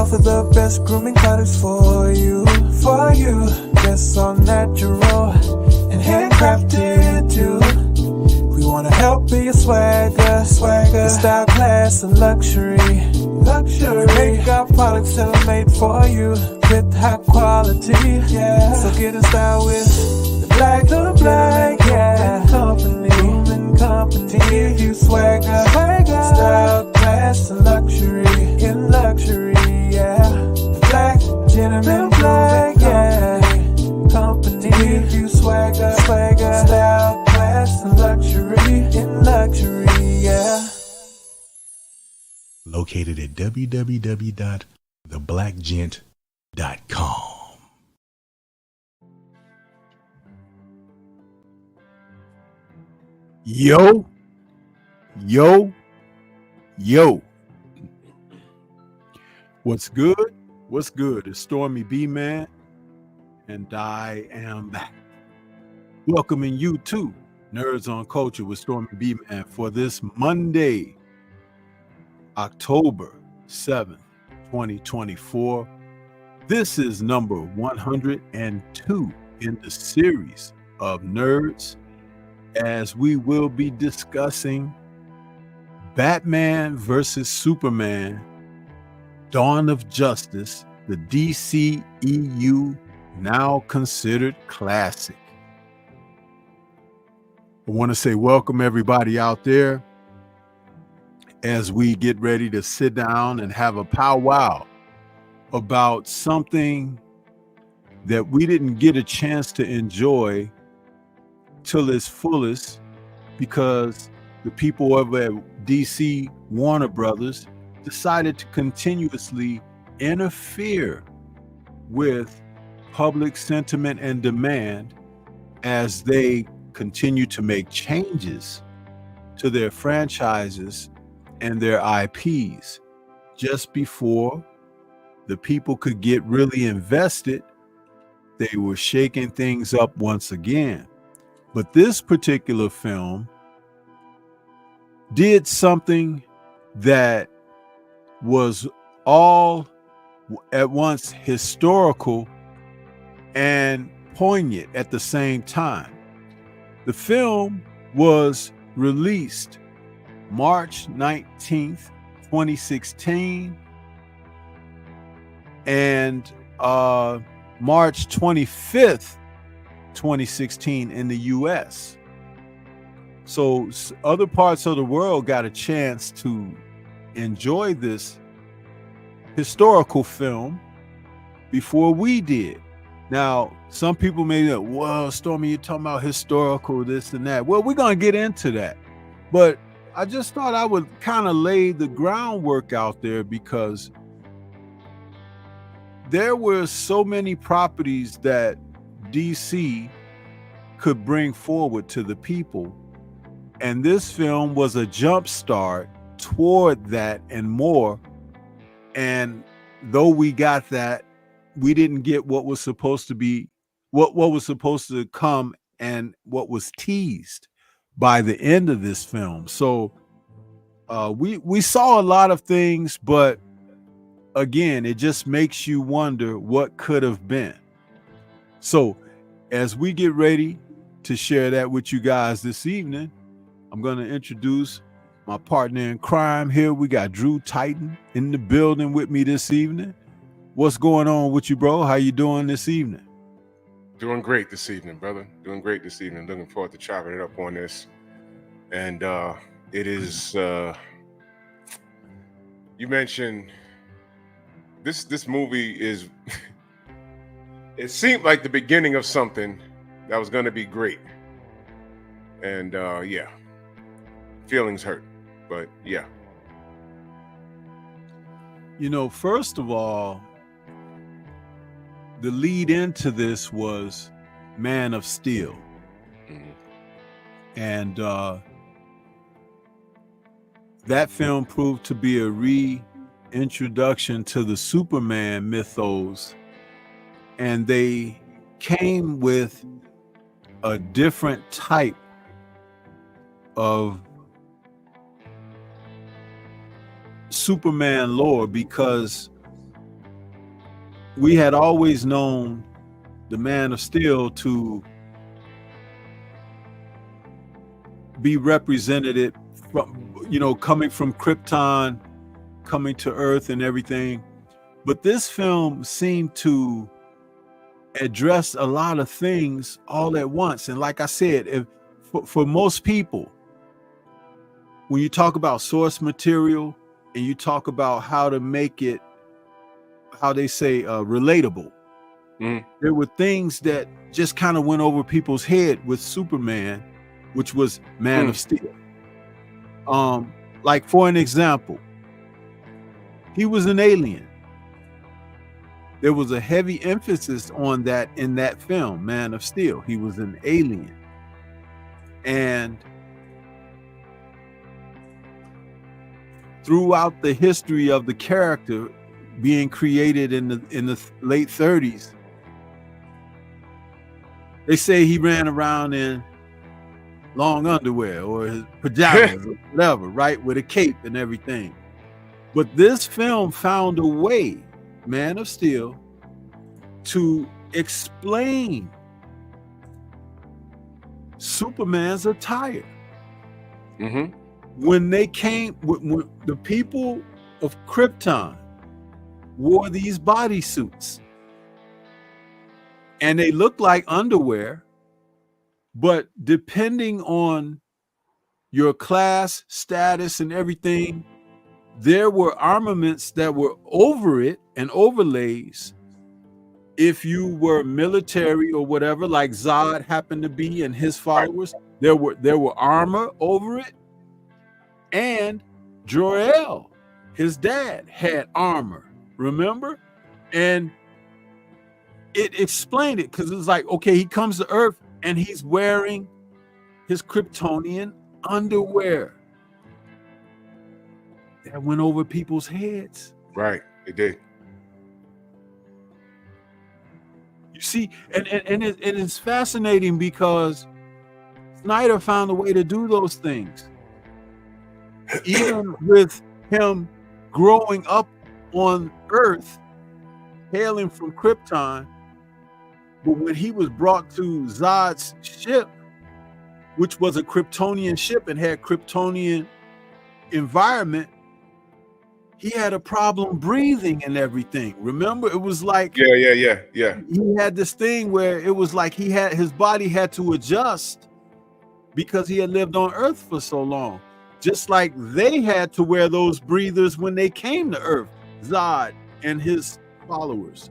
offer the best grooming products for you. Just so natural and handcrafted too. We wanna help be your swagger, your style, class, and luxury. We make our products tailor-made for you with high quality. Yeah. So get in style with the black, yeah. Grooming company. To give you swagger, style, class, and luxury. In luxury, yeah. The black gentleman, yeah. Company. To give you swagger, style, class, and luxury. In luxury, yeah. Located at www.theblackgent.com. Yo. What's good? What's good? It's Stormybman, and I am back. Welcoming you to Nerds on Culture with Stormybman for this Monday, October 7th, 2024. This is number 102 in the series of Nerds, as we will be discussing Batman versus Superman, Dawn of Justice, the DCEU now considered classic. I want to say welcome everybody out there as we get ready to sit down and have a powwow about something that we didn't get a chance to enjoy till its fullest, because the people over at DC Warner Brothers decided to continuously interfere with public sentiment and demand as they continue to make changes to their franchises and their IPs. Just before the people could get really invested, they were shaking things up once again. But this particular film did something that was all at once historical and poignant at the same time. The film was released March 19th, 2016, and March 25th, 2016 in the US. So other parts of the world got a chance to enjoy this historical film before we did. Now, some people may be like, well, Stormy, you're talking about historical, this and that. Well, we're going to get into that. But I just thought I would kind of lay the groundwork out there, because there were so many properties that DC could bring forward to the people. And this film was a jump start toward that and more. And though we got that, we didn't get what was supposed to be, what was supposed to come, and what was teased by the end of this film. So we saw a lot of things, but again, it just makes you wonder what could have been. So as we get ready to share that with you guys this evening, I'm going to introduce my partner in crime here. We got Drew Titan in the building with me this evening. What's going on with you, bro? How you doing this evening? Doing great this evening, brother. Doing great this evening. Looking forward to chopping it up on this. And it is, you mentioned this movie is, it seemed like the beginning of something that was going to be great. And yeah, feelings hurt, but yeah. You know, first of all, the lead into this was Man of Steel. Mm-hmm. And that film proved to be a reintroduction to the Superman mythos. And they came with a different type of Superman lore, because we had always known the Man of Steel to be represented from, coming from Krypton, coming to Earth and everything. But this film seemed to address a lot of things all at once. And like I said, for most people, when you talk about source material and you talk about how to make it, how they say, relatable, there were things that just kind of went over people's head with Superman, which was Man of Steel. Like, for an example, he was an alien. There was a heavy emphasis on that in that film, Man of Steel. He was an alien. And throughout the history of the character being created in the late 30s, they say he ran around in long underwear or his pajamas or whatever, right? With a cape and everything. But this film found a way, Man of Steel, to explain Superman's attire. When they came, when the people of Krypton wore these bodysuits, and they looked like underwear, but depending on your class, status, and everything, there were armaments that were over it and overlays. If you were military or whatever, like Zod happened to be and his followers, there were armor over it. And Jor-El, his dad, had armor, remember? And it explained it, because it was like, okay, he comes to Earth and he's wearing his Kryptonian underwear. That went over people's heads. Right, it did. You see, and it's fascinating because Snyder found a way to do those things. Even with him growing up on Earth, hailing from Krypton, but when he was brought to Zod's ship, which was a Kryptonian ship and had Kryptonian environment, he had a problem breathing and everything. Remember, it was like yeah. He had this thing where it was like his body had to adjust because he had lived on Earth for so long. Just like they had to wear those breathers when they came to Earth, Zod and his followers,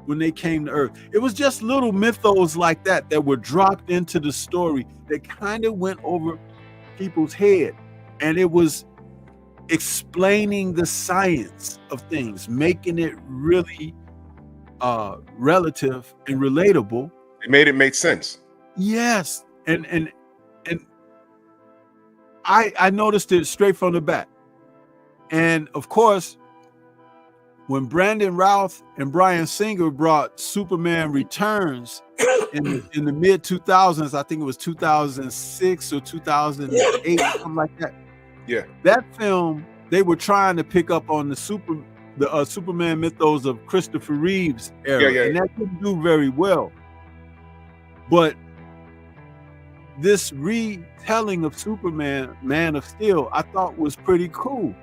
when they came to Earth. It was just little mythos like that were dropped into the story that kind of went over people's head. And it was explaining the science of things, making it really relative and relatable. It made it make sense. Yes. And I noticed it straight from the back. And of course, when Brandon Routh and Bryan Singer brought Superman Returns in the mid 2000s, I think it was 2006 or 2008, something like that. Yeah, that film, they were trying to pick up on the Superman mythos of Christopher Reeve's era, and that didn't do very well. But this retelling of Superman, Man of Steel, I thought was pretty cool.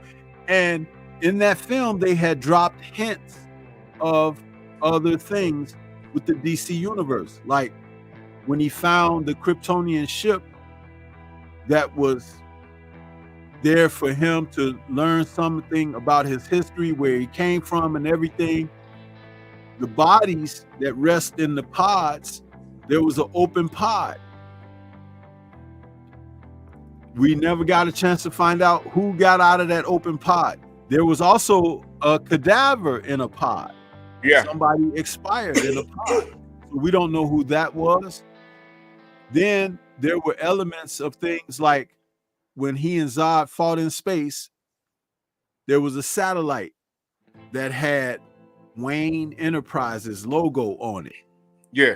And in that film, they had dropped hints of other things with the DC universe, like when he found the Kryptonian ship that was there for him to learn something about his history, where he came from and everything. The bodies that rest in the pods, there was an open pod. We never got a chance to find out who got out of that open pod. There was also a cadaver in a pod. Yeah. Somebody expired in a pod. So we don't know who that was. Then there were elements of things like when he and Zod fought in space, there was a satellite that had Wayne Enterprises logo on it. Yeah.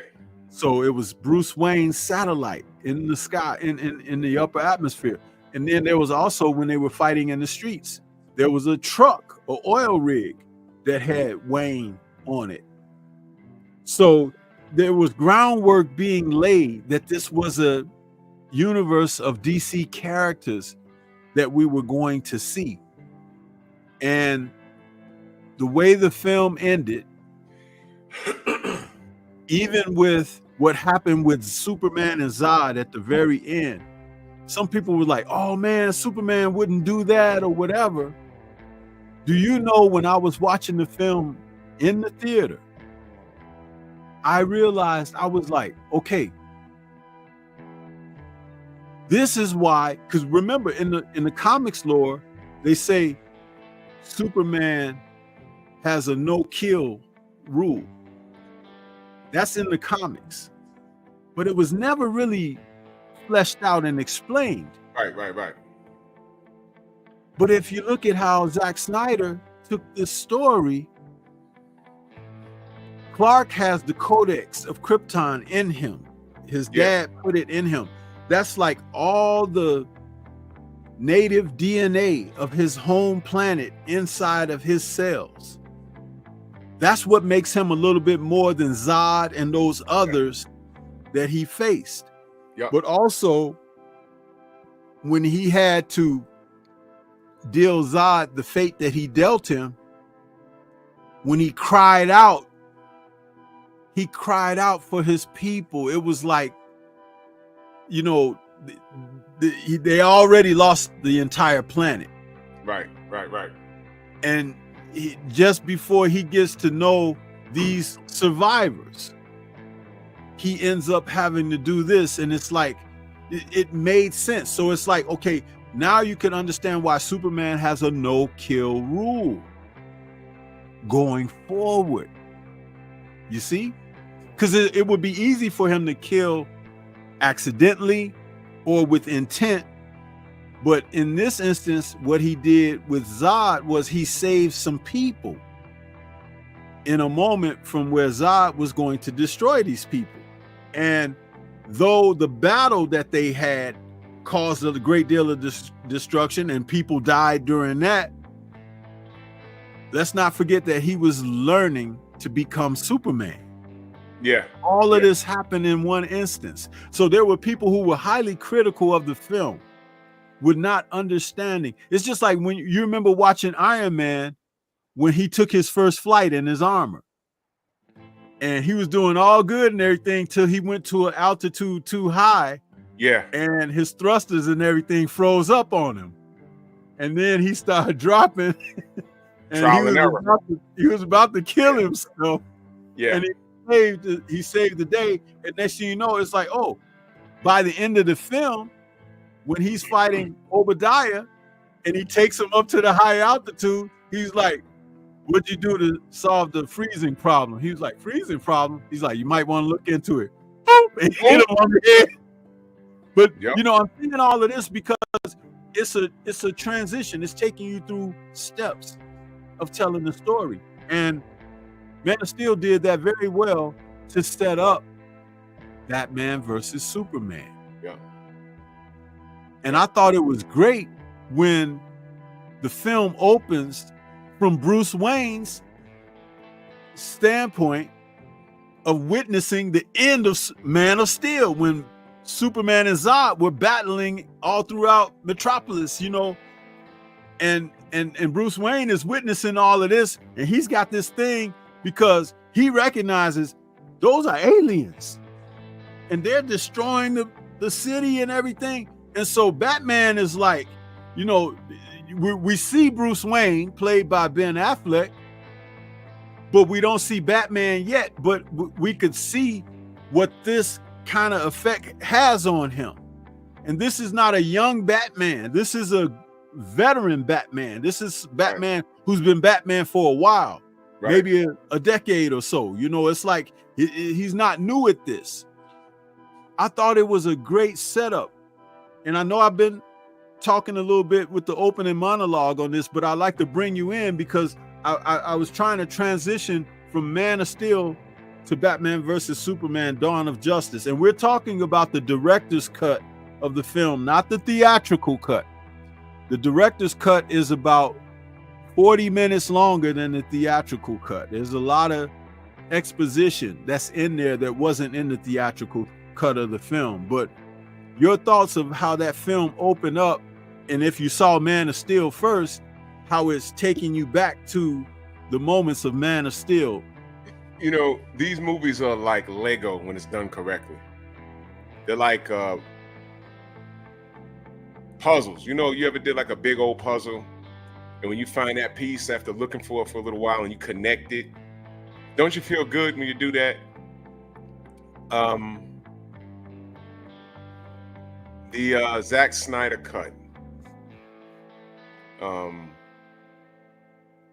So it was Bruce Wayne's satellite in the sky, in the upper atmosphere. And then there was also, when they were fighting in the streets, there was a truck or oil rig that had Wayne on it. So there was groundwork being laid that this was a universe of DC characters that we were going to see. And the way the film ended, even with what happened with Superman and Zod at the very end, some people were like, oh man, Superman wouldn't do that or whatever. Do you know, when I was watching the film in the theater, I realized, I was like, okay, this is why, because remember, in the comics lore, they say Superman has a no-kill rule. That's in the comics. But it was never really fleshed out and explained. Right. But if you look at how Zack Snyder took this story, Clark has the Codex of Krypton in him. His dad put it in him. That's like all the native DNA of his home planet inside of his cells. That's what makes him a little bit more than Zod and those others that he faced. But also, when he had to deal Zod the fate that he dealt him, when he cried out for his people. It was like, you know, they already lost the entire planet. Right. And just before he gets to know these survivors, he ends up having to do this. And it's like, it made sense. So it's like, okay, now you can understand why Superman has a no-kill rule going forward. You see? Because it would be easy for him to kill accidentally or with intent. But in this instance, what he did with Zod was he saved some people in a moment from where Zod was going to destroy these people. And though the battle that they had caused a great deal of destruction and people died during that, let's not forget that he was learning to become Superman. Yeah. All of this happened in one instance. So there were people who were highly critical of the film, with not understanding. It's just like when you remember watching Iron Man, when he took his first flight in his armor. And he was doing all good and everything till he went to an altitude too high. Yeah. And his thrusters and everything froze up on him. And then he started dropping. And he was about to kill himself. Yeah. And he saved the day. And next thing you know, it's like, oh, by the end of the film, when he's fighting Obadiah and he takes him up to the high altitude, he's like, what'd you do to solve the freezing problem? He was like, freezing problem? He's like, you might want to look into it. And hit him on the head. But you know, I'm thinking all of this because it's a transition. It's taking you through steps of telling the story. And Man of Steel did that very well to set up Batman versus Superman. Yeah. And I thought it was great when the film opens from Bruce Wayne's standpoint of witnessing the end of Man of Steel, when Superman and Zod were battling all throughout Metropolis, you know, and Bruce Wayne is witnessing all of this, and he's got this thing because he recognizes those are aliens and they're destroying the city and everything. And so Batman is like, you know, we see Bruce Wayne played by Ben Affleck, but we don't see Batman yet, but we could see what this kind of effect has on him. And this is not a young Batman. This is a veteran Batman. This is Batman who's been Batman for a while, maybe a decade or so. You know, it's like he's not new at this. I thought it was a great setup. And I know I've been talking a little bit with the opening monologue on this, but I like to bring you in because I was trying to transition from Man of Steel to Batman versus Superman, Dawn of Justice. And we're talking about the director's cut of the film, not the theatrical cut. The director's cut is about 40 minutes longer than the theatrical cut. There's a lot of exposition that's in there that wasn't in the theatrical cut of the film. But your thoughts of how that film opened up, and if you saw Man of Steel first, how it's taking you back to the moments of Man of Steel. You know, these movies are like Lego when it's done correctly. They're like puzzles. You know, you ever did like a big old puzzle, and when you find that piece after looking for it for a little while and you connect it, don't you feel good when you do that? The Zack Snyder cut.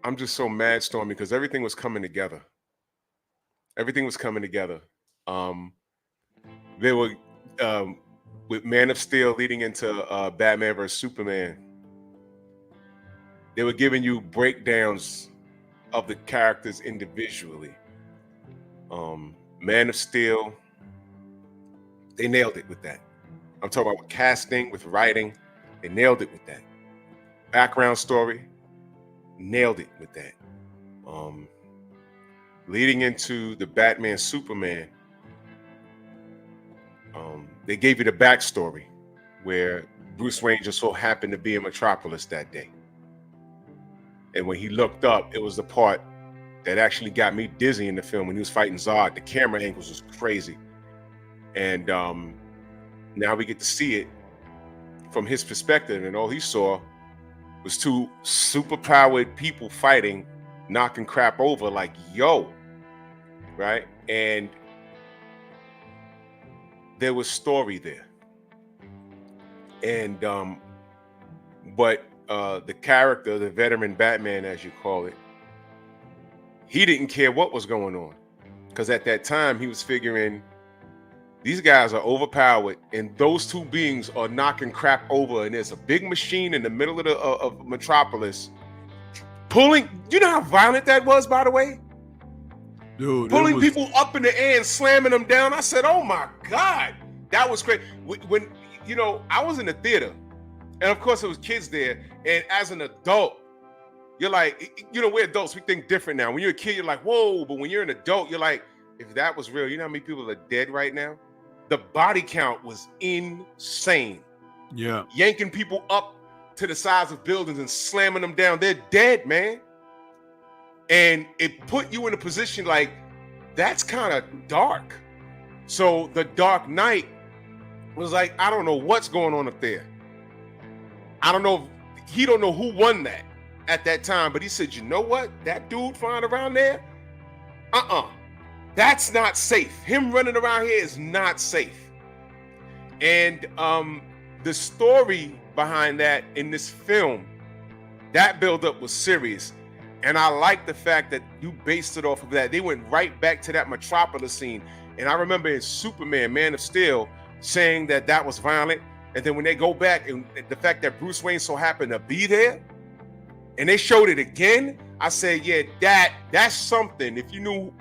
I'm just so mad, Stormy, because everything was coming together. Everything was coming together. They were with Man of Steel leading into Batman vs Superman. They were giving you breakdowns of the characters individually. Man of Steel, they nailed it with that. I'm talking about with casting, with writing, they nailed it with that. Background story, nailed it with that. Leading into the Batman Superman, they gave you the backstory where Bruce Wayne just so happened to be in Metropolis that day. And when he looked up, it was the part that actually got me dizzy in the film when he was fighting Zod. The camera angles was crazy. And now we get to see it from his perspective, and all he saw was two super-powered people fighting, knocking crap over like, yo, right? And there was story there. And but the character, the veteran Batman, as you call it, he didn't care what was going on, because at that time he was figuring these guys are overpowered, and those two beings are knocking crap over, and there's a big machine in the middle of of Metropolis pulling. You know how violent that was, by the way? Dude, pulling people up in the air and slamming them down. I said, oh my God, that was crazy. When you know, I was in the theater, and of course there was kids there, and as an adult, you're like, you know, we're adults, we think different now. When you're a kid, you're like, whoa, but when you're an adult, you're like, if that was real, you know how many people are dead right now? The body count was insane. Yeah. Yanking people up to the sides of buildings and slamming them down. They're dead, man. And it put you in a position like, that's kind of dark. So the Dark Knight was like, I don't know what's going on up there. I don't know. He don't know who won that at that time, but he said, you know what? That dude flying around there? That's not safe. Him running around here is not safe. And the story behind that in this film, that buildup was serious. And I like the fact that you based it off of that. They went right back to that Metropolis scene. And I remember in Superman, Man of Steel, saying that that was violent. And then when they go back, and the fact that Bruce Wayne so happened to be there, and they showed it again, I said, yeah, that's something. If you knew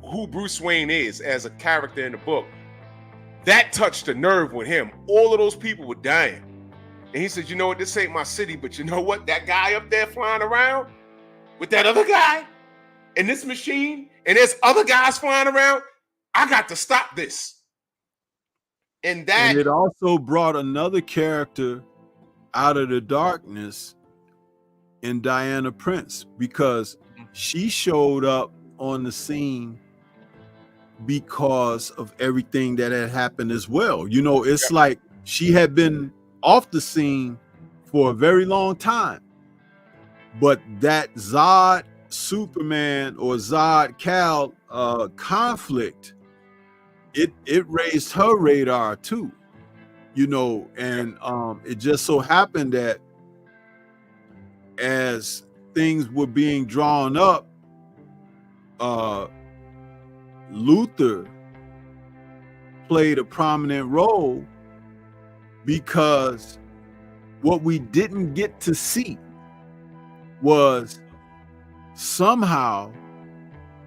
who Bruce Wayne is as a character in the book, that touched a nerve with him. All of those people were dying. And he said, you know what, this ain't my city, but you know what? That guy up there flying around with that other guy and this machine, and there's other guys flying around, I got to stop this. And it also brought another character out of the darkness in Diana Prince, because she showed up on the scene because of everything that had happened as well. You know, it's like she had been off the scene for a very long time, but that Zod Superman or Zod Cal conflict, it raised her radar too, you know. And it just so happened that as things were being drawn up, Luther played a prominent role, because what we didn't get to see was somehow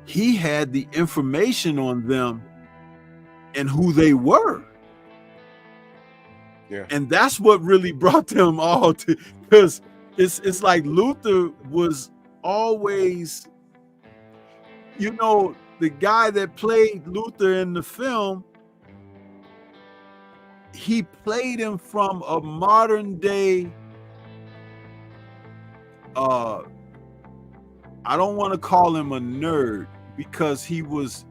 he had the information on them and who they were. Yeah. And that's what really brought them all to, because it's like Luther was always, you know, the guy that played Luther in the film, he played him from a modern day, I don't want to call him a nerd, because he was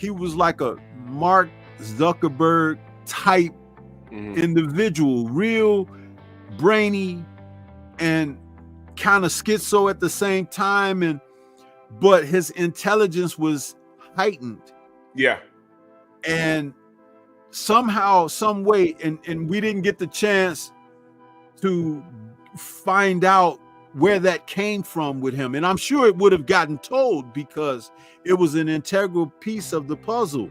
like a Mark Zuckerberg type individual, real brainy and kind of schizo at the same time, but his intelligence was heightened. Yeah. And somehow, some way, and we didn't get the chance to find out where that came from with him. And I'm sure it would have gotten told, because it was an integral piece of the puzzle.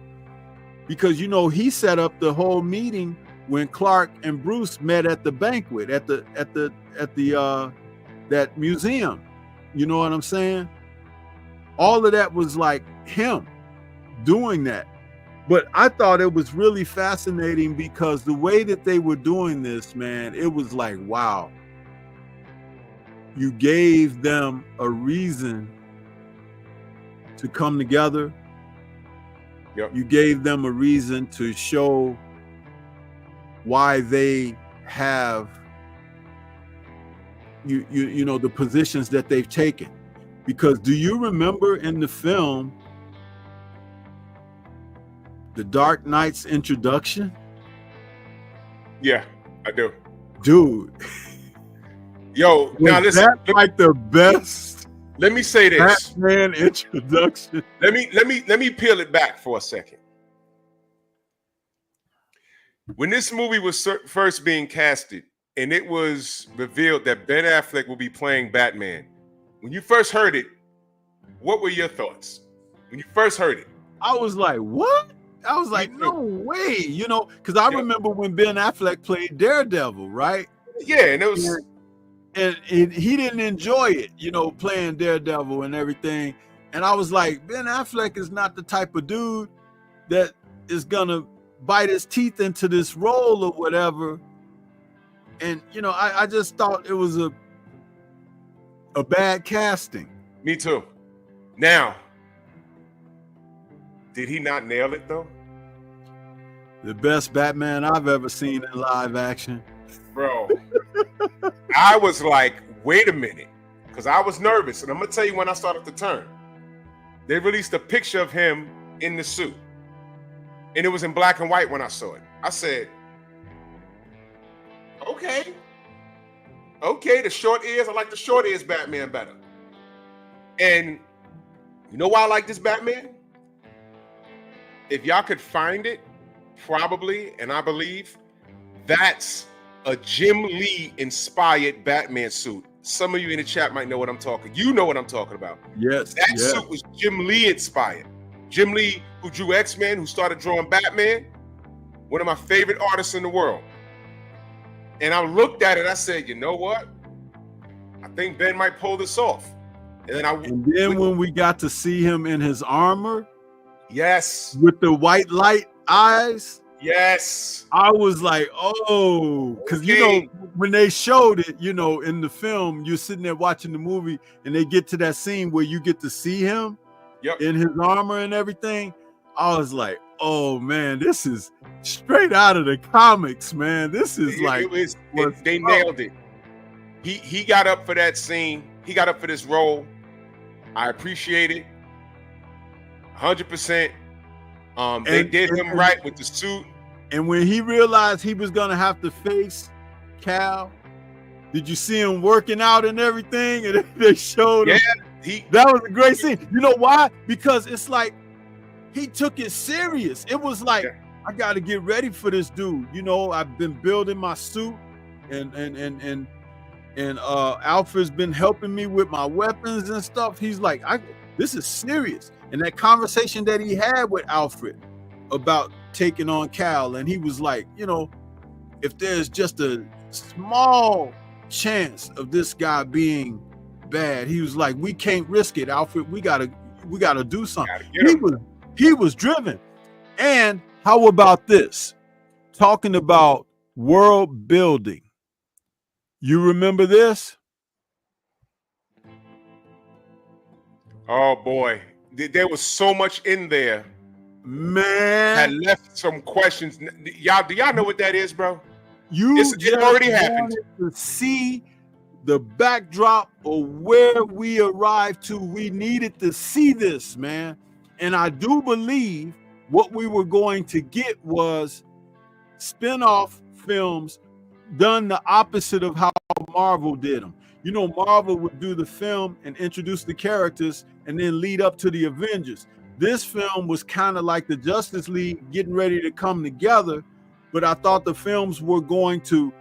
Because, you know, he set up the whole meeting when Clark and Bruce met at the banquet at that museum. You know what I'm saying? All of that was like him doing that. But I thought it was really fascinating, because the way that they were doing this, man, it was like, wow. You gave them a reason to come together. Yep. You gave them a reason to show why they have you know, the positions that they've taken. Because do you remember in the film The Dark Knight's introduction? Yeah, I do. Dude. Yo, now listen. That's like the best. Let me say this. Batman introduction. Let me peel it back for a second. When this movie was first being casted, and it was revealed that Ben Affleck will be playing Batman, when you first heard it, what were your thoughts? When you first heard it, I was like, what? I was like, no way, you know, because I remember when Ben Affleck played Daredevil, right? Yeah, and it was, and he didn't enjoy it, you know, playing Daredevil and everything. And I was like, Ben Affleck is not the type of dude that is gonna bite his teeth into this role or whatever. And you know, I just thought it was a bad casting. Me too. Now, did he not nail it though? The best Batman I've ever seen in live action. Bro, I was like, wait a minute, because I was nervous. And I'm going to tell you when I started to turn. They released a picture of him in the suit. And it was in black and white when I saw it. I said, okay, the short ears. I like the short ears Batman better. And you know why I like this Batman? If y'all could find it, probably, and I believe, that's a Jim Lee inspired Batman suit. Some of you in the chat might know what I'm talking. You know what I'm talking about. Yes. That suit was Jim Lee inspired. Jim Lee, who drew X-Men, who started drawing Batman, one of my favorite artists in the world. And I looked at it, I said, you know what? I think Ben might pull this off. And then when we got to see him in his armor, yes, with the white light eyes, yes, I was like, oh, because you know, when they showed it, you know, in the film, you're sitting there watching the movie, and they get to that scene where you get to see him in his armor and everything. I was like, oh man, this is straight out of the comics, man. This is they nailed it. He got up for that scene. He got up for this role. I appreciate it 100%. They did him right with the suit. And when he realized he was gonna have to face Cal, did you see him working out and everything? And they showed him. That was a great scene. You know why? Because it's like he took it serious. It was like, I got to get ready for this dude. You know, I've been building my suit, and Alfred's been helping me with my weapons and stuff. He's like, this is serious. And that conversation that he had with Alfred about taking on Cal, and he was like, you know, if there's just a small chance of this guy being bad, he was like, we can't risk it, Alfred. We gotta do something. He was driven. And how about this? Talking about world building. You remember this? Oh boy. there was so much in there. Man, Had left some questions. Do y'all know what that is, bro? It already happened. To see the backdrop of where we arrived to, we needed to see this, man. And I do believe what we were going to get was spin-off films done the opposite of how Marvel did them. You know, Marvel would do the film and introduce the characters and then lead up to the Avengers. This film was kind of like the Justice League getting ready to come together, but I thought the films were going to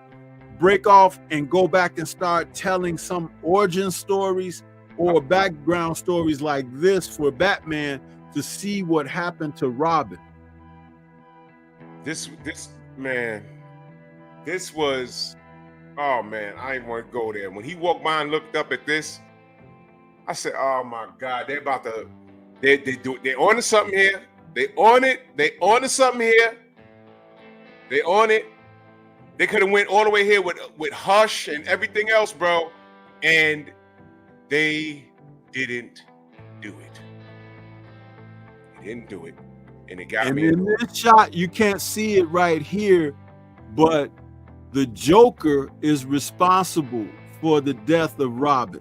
break off and go back and start telling some origin stories or background stories like this for Batman to see what happened to Robin. This was, oh man, I didn't want to go there. When he walked by and looked up at this, I said, oh my God, they're on to something here. They on to something here. They on it. They could have went all the way here with Hush and everything else, bro. And they didn't do it. They didn't do it. And it got me. And in this shot, you can't see it right here, but the Joker is responsible for the death of Robin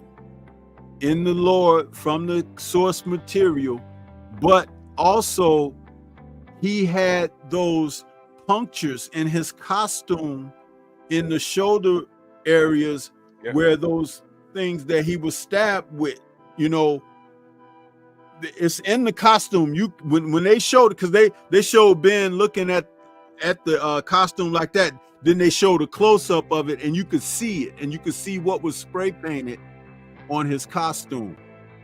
in the lore from the source material, but also he had those punctures in his costume in the shoulder areas where those things that he was stabbed with, you know, it's in the costume. When they showed it, because they showed Ben looking at the costume like that, then they showed a close-up of it and you could see it, and you could see what was spray painted on his costume.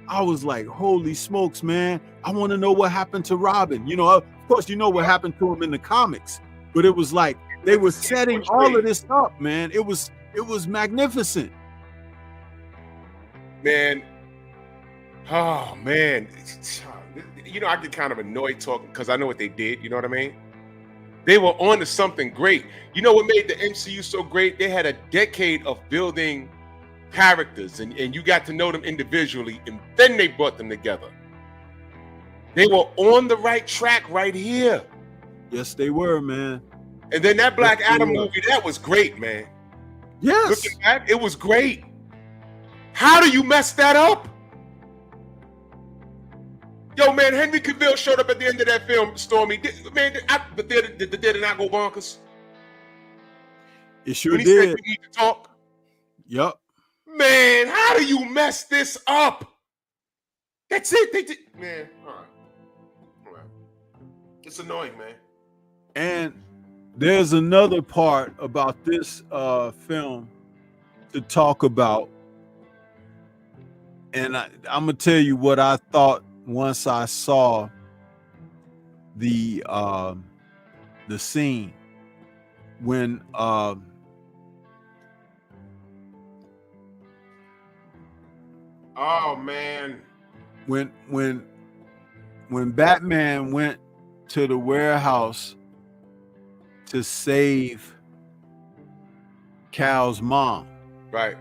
I was like, holy smokes, man, I want to know what happened to Robin. You know, of course, you know what happened to him in the comics, but it was like they were setting all of this up, man. It was magnificent. Man, oh man, you know, I get kind of annoyed talking because I know what they did. You know what I mean? They were on to something great. You know what made the MCU so great? They had a decade of building characters, and you got to know them individually, and then they brought them together. They were on the right track right here. Yes, they were, man. And then that Black Adam movie, that was great, man. Yes. Looking back, it was great. How do you mess that up? Yo, man, Henry Cavill showed up at the end of that film, Stormy. Did the theater not go bonkers? It sure when he did. said we need to talk. Yep. Man, how do you mess this up? That's it. They did, man. All right. It's annoying, man. And there's another part about this film to talk about, and I'm gonna tell you what I thought once I saw the scene when oh man, when Batman went to the warehouse to save Cal's mom, right?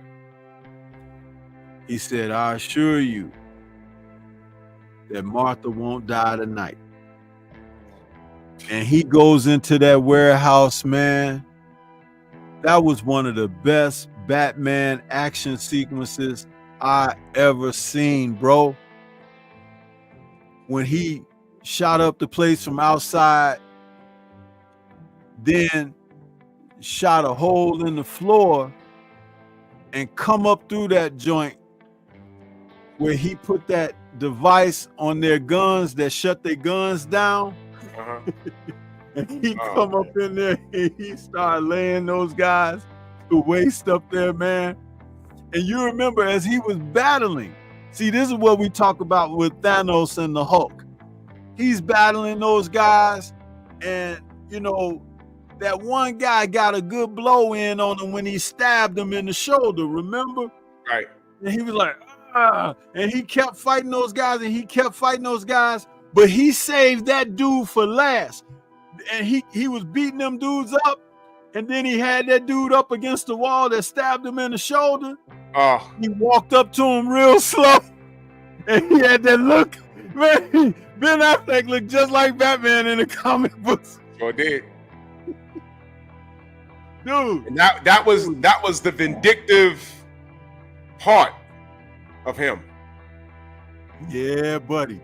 He said, I assure you that Martha won't die tonight. And he goes into that warehouse, man. That was one of the best Batman action sequences I ever seen, bro. When he shot up the place from outside, then shot a hole in the floor and come up through that joint where he put that device on their guns that shut their guns down. And he come up in there and he started laying those guys to waste up there, man. And you remember as he was battling, see, this is what we talk about with Thanos and the Hulk. He's battling those guys, and you know, that one guy got a good blow in on him when he stabbed him in the shoulder, remember? Right. And he was like, and he kept fighting those guys, and he kept fighting those guys, but he saved that dude for last. And he was beating them dudes up, and then he had that dude up against the wall that stabbed him in the shoulder. Oh. He walked up to him real slow, and he had that look Man, Ben Affleck looked just like Batman in the comic books. Sure did. Dude. And that was the vindictive part of him. Yeah, buddy.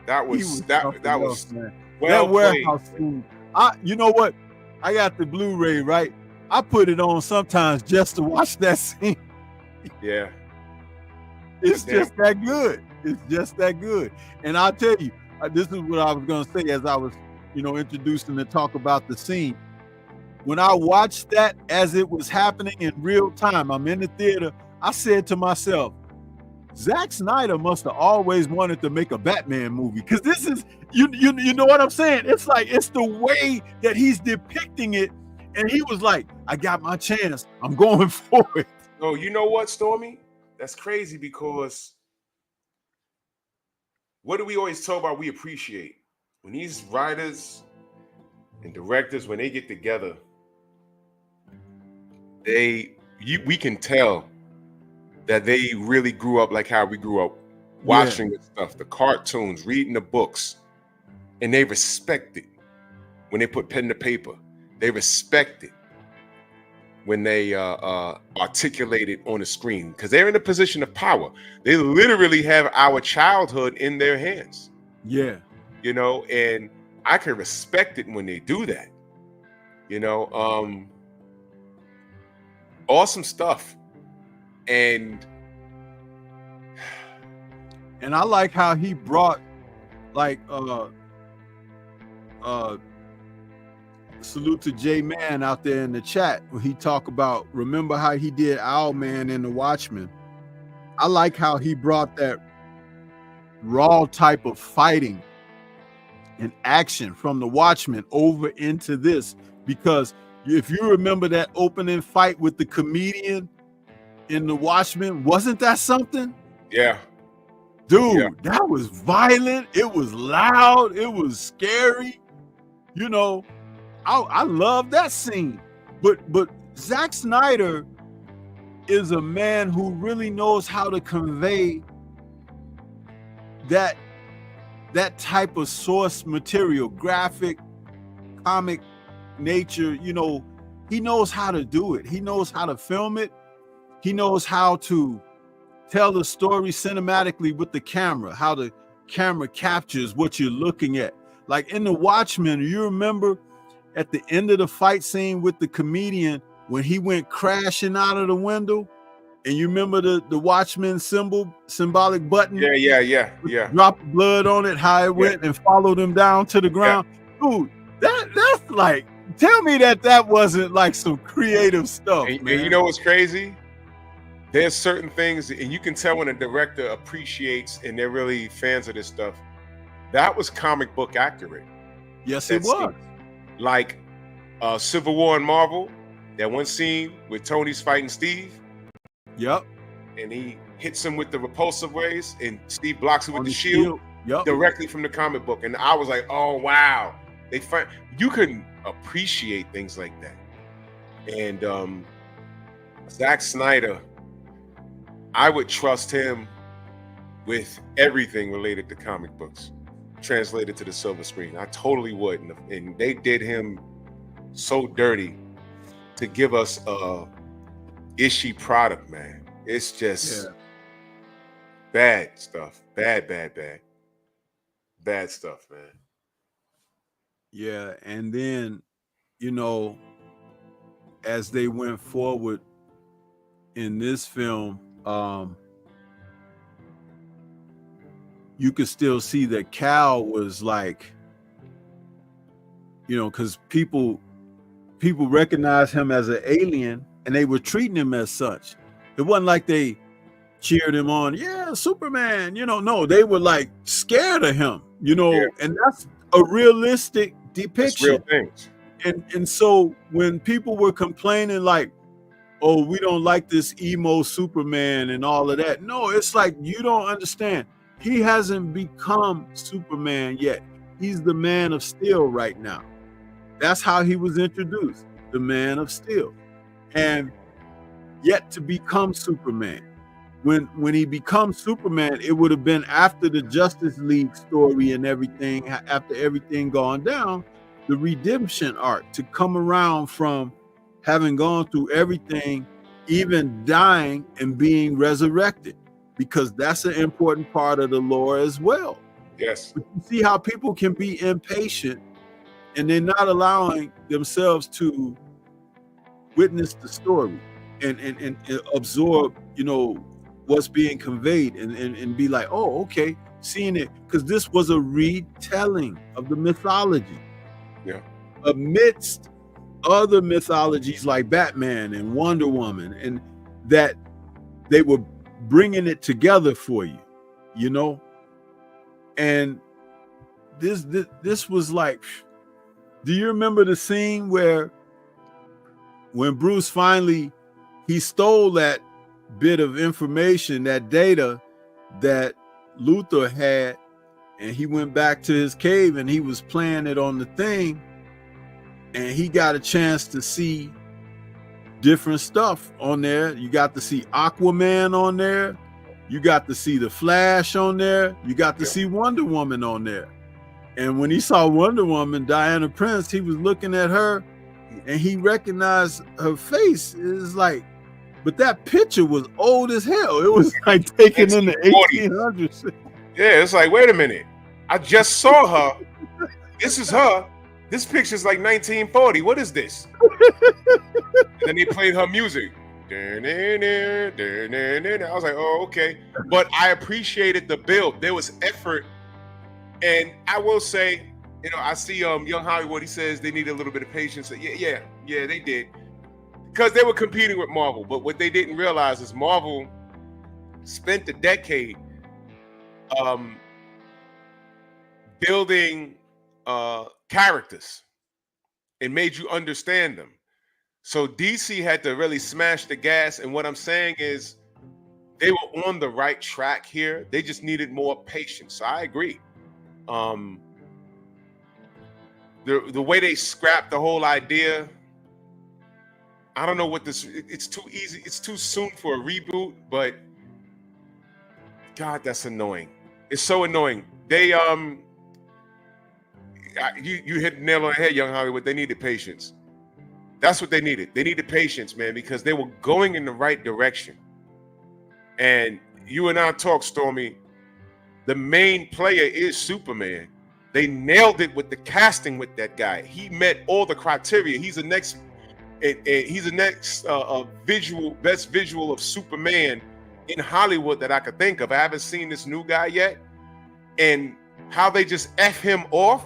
That was that was man. well that warehouse played. scene. You know what? I got the Blu-ray, right? I put it on sometimes just to watch that scene. Yeah. It's just that good. It's just that good. And I'll tell you, this is what I was going to say as I was, introducing to talk about the scene. When I watched that as it was happening in real time, I'm in the theater, I said to myself, Zack Snyder must have always wanted to make a Batman movie, because this is, you know what I'm saying? It's like, it's the way that he's depicting it. And he was like, I got my chance. I'm going for it. Oh, you know what, Stormy? That's crazy, because what do we always talk about? We appreciate when these writers and directors, when they get together, we can tell that they really grew up like how we grew up, watching the stuff, the cartoons, reading the books, and they respect it when they put pen to paper. They respect it when they articulate it on the screen, because they're in a position of power. They literally have our childhood in their hands. Yeah. And I can respect it when they do that. Awesome stuff. And I like how he brought, like, salute to J Man out there in the chat when he talk about, remember how he did Owlman in The Watchmen. I like how he brought that raw type of fighting and action from The Watchmen over into this, because if you remember that opening fight with the comedian in The Watchmen, wasn't that something? Yeah. Dude, that was violent. It was loud. It was scary. I love that scene. But Zack Snyder is a man who really knows how to convey that type of source material, graphic, comic nature. He knows how to do it. He knows how to film it. He knows how to tell the story cinematically with the camera, how the camera captures what you're looking at. Like in The Watchmen, you remember at the end of the fight scene with the comedian when he went crashing out of the window, and you remember the Watchmen symbolic button? Yeah. Drop blood on it, how it went and followed him down to the ground. Dude, that's like, tell me that wasn't like some creative stuff, man. And you know what's crazy? There's certain things, and you can tell when a director appreciates and they're really fans of this stuff. That was comic book accurate. Yes, it was. Like Civil War and Marvel, that one scene where Tony's fighting Steve. Yep. And he hits him with the repulsive rays, and Steve blocks it with the shield. Yep. Directly from the comic book. And I was like, oh wow. You can appreciate things like that. And Zack Snyder, I would trust him with everything related to comic books, translated to the silver screen. I totally would. And they did him so dirty to give us a ishy product, man. It's just bad stuff. Bad stuff, man. Yeah, and then, as they went forward in this film, you could still see that Cal was like, because people recognized him as an alien and they were treating him as such. It wasn't like they cheered him on, Superman, no, they were like scared of him, and that's a realistic depiction. That's real things. And so when people were complaining like, oh, we don't like this emo Superman and all of that. No, it's like, you don't understand. He hasn't become Superman yet. He's the Man of Steel right now. That's how he was introduced, the Man of Steel. And yet to become Superman. when he becomes Superman, it would have been after the Justice League story and everything, after everything gone down, the redemption arc to come around from having gone through everything, even dying and being resurrected, because that's an important part of the lore as well. Yes. But you see how people can be impatient and they're not allowing themselves to witness the story and absorb, what's being conveyed and be like, oh, okay, seeing it, because this was a retelling of the mythology. Yeah. Amidst other mythologies like Batman and Wonder Woman, and that they were bringing it together for you, and this was like, do you remember the scene where when Bruce finally, he stole that bit of information, that data that Luthor had, and he went back to his cave and he was playing it on the thing, and he got a chance to see different stuff on there. You got to see Aquaman on there, you got to see the Flash on there, you got to see Wonder Woman on there. And when he saw Wonder Woman, Diana Prince, he was looking at her and he recognized her face. It was like, but that picture was old as hell. It was like taken in the 1800s. Yeah, it's like, wait a minute. I just saw her. This is her. This picture's like 1940. What is this? And then they played her music. I was like, oh, okay. But I appreciated the build. There was effort. And I will say, I see Young Hollywood, he says they need a little bit of patience. Yeah, they did. Because they were competing with Marvel. But what they didn't realize is Marvel spent a decade building characters and made you understand them. So DC had to really smash the gas. And what I'm saying is they were on the right track here. They just needed more patience. So I agree. The way they scrapped the whole idea, I don't know what this, it's too easy. It's too soon for a reboot, but God, that's annoying. It's so annoying. They, you hit the nail on the head, Young Hollywood. They needed patience. That's what they needed. They needed patience, man, because they were going in the right direction. And you and I talk, Stormy, the main player is Superman. They nailed it with the casting with that guy. He met all the criteria. He's the next best visual of Superman in Hollywood that I could think of. I haven't seen this new guy yet. And how they just F him off,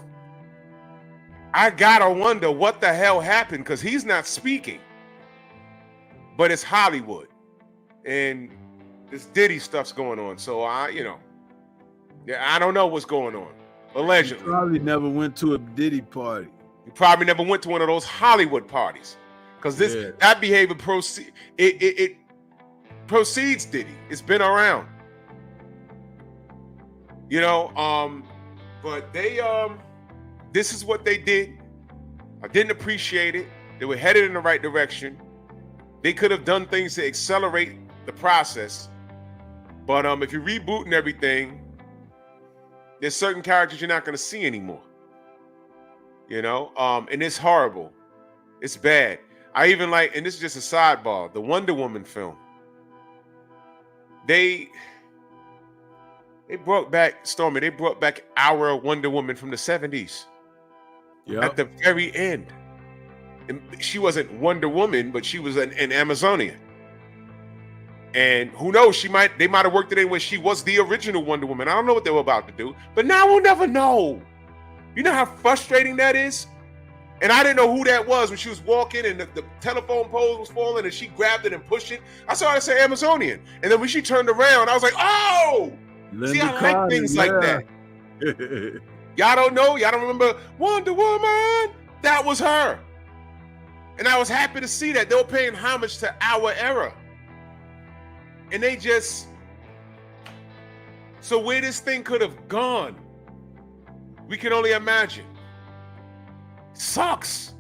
I gotta wonder what the hell happened, because he's not speaking. But it's Hollywood. And this Diddy stuff's going on. So I don't know what's going on. Allegedly. He probably never went to a Diddy party. He probably never went to one of those Hollywood parties. Because that behavior it proceeds Diddy. It's been around. But they this is what they did. I didn't appreciate it. They were headed in the right direction. They could have done things to accelerate the process. But if you're rebooting everything, there's certain characters you're not going to see anymore. And it's horrible. It's bad. I even like, and this is just a sidebar, the Wonder Woman film. They brought back, Stormy, they brought back our Wonder Woman from the 70s. Yep. At the very end. And she wasn't Wonder Woman, but she was an Amazonian. And who knows, they might have worked it in where she was the original Wonder Woman. I don't know what they were about to do, but now we'll never know. You know how frustrating that is? And I didn't know who that was when she was walking and the telephone pole was falling and she grabbed it and pushed it. I saw her say Amazonian. And then when she turned around, I was like, oh! Linda See, I like things like that. Y'all don't know? Y'all don't remember Wonder Woman? That was her. And I was happy to see that. They were paying homage to our era. And they just... So where this thing could have gone, we can only imagine. Sucks.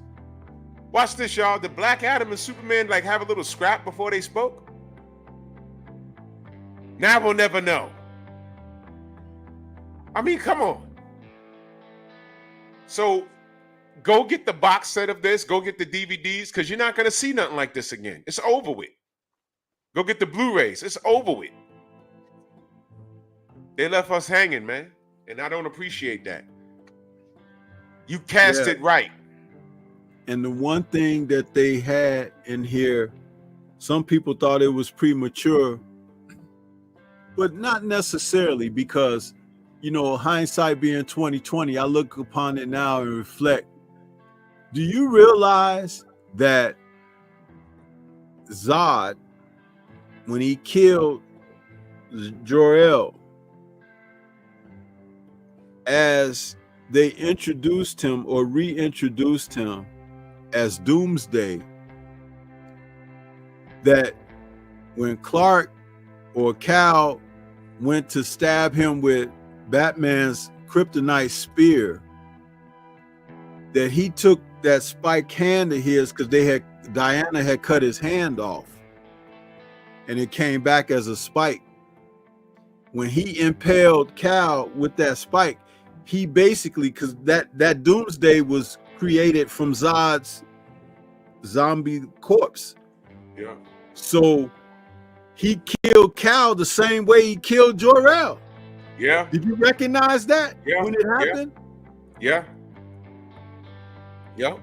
Watch this, y'all. Did Black Adam and Superman have a little scrap before they spoke? Now we'll never know. I mean, come on. So go get the box set of this. Go get the DVDs, because you're not going to see nothing like this again. It's over with. Go get the Blu-rays. It's over with. They left us hanging, man. And I don't appreciate that. You cast it right. And the one thing that they had in here, some people thought it was premature, but not necessarily, because, you know, hindsight being 2020, I look upon it now and reflect. Do you realize that Zod, when he killed Jor-El, as they introduced him or reintroduced him as Doomsday, that when Clark or Cal went to stab him with Batman's kryptonite spear, that he took that spike hand of his, because Diana had cut his hand off and it came back as a spike. When he impaled Cal with that spike, he basically, because that Doomsday was created from Zod's zombie corpse. Yeah. So he killed Cal the same way he killed Jor-El. Yeah. Did you recognize that when it happened? Yeah. Yeah.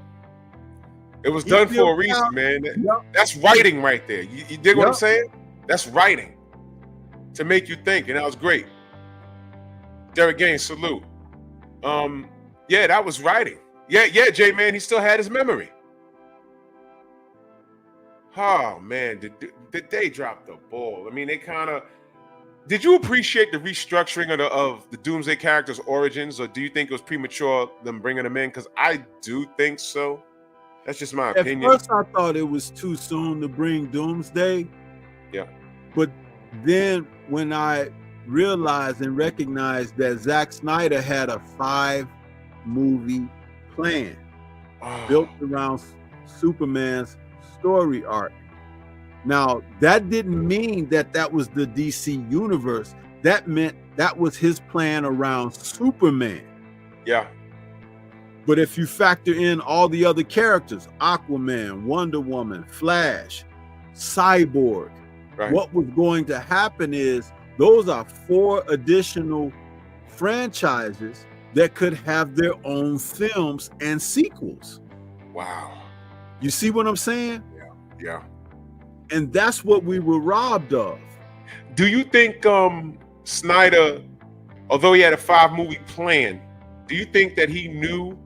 It was done for a reason, man. That's writing right there. You dig what I'm saying? That's writing to make you think, and that was great. Derek Gaines, salute. Yeah, that was writing. Yeah, J-Man, he still had his memory. Oh, man, did they drop the ball? I mean, they kind of... Did you appreciate the restructuring of the Doomsday character's origins, or do you think it was premature them bringing them in? Because I do think so. That's just my opinion. At first, I thought it was too soon to bring Doomsday. Yeah. But then when I realized and recognized that Zack Snyder had a 5-movie plan built around Superman's story arc. Now, that didn't mean that was the DC universe. That meant that was his plan around Superman. Yeah. But if you factor in all the other characters, Aquaman, Wonder Woman, Flash, Cyborg, what was going to happen is those are 4 additional franchises that could have their own films and sequels. Wow. You see what I'm saying? Yeah. And that's what we were robbed of. Do you think Snyder, although he had a 5-movie plan, do you think that he knew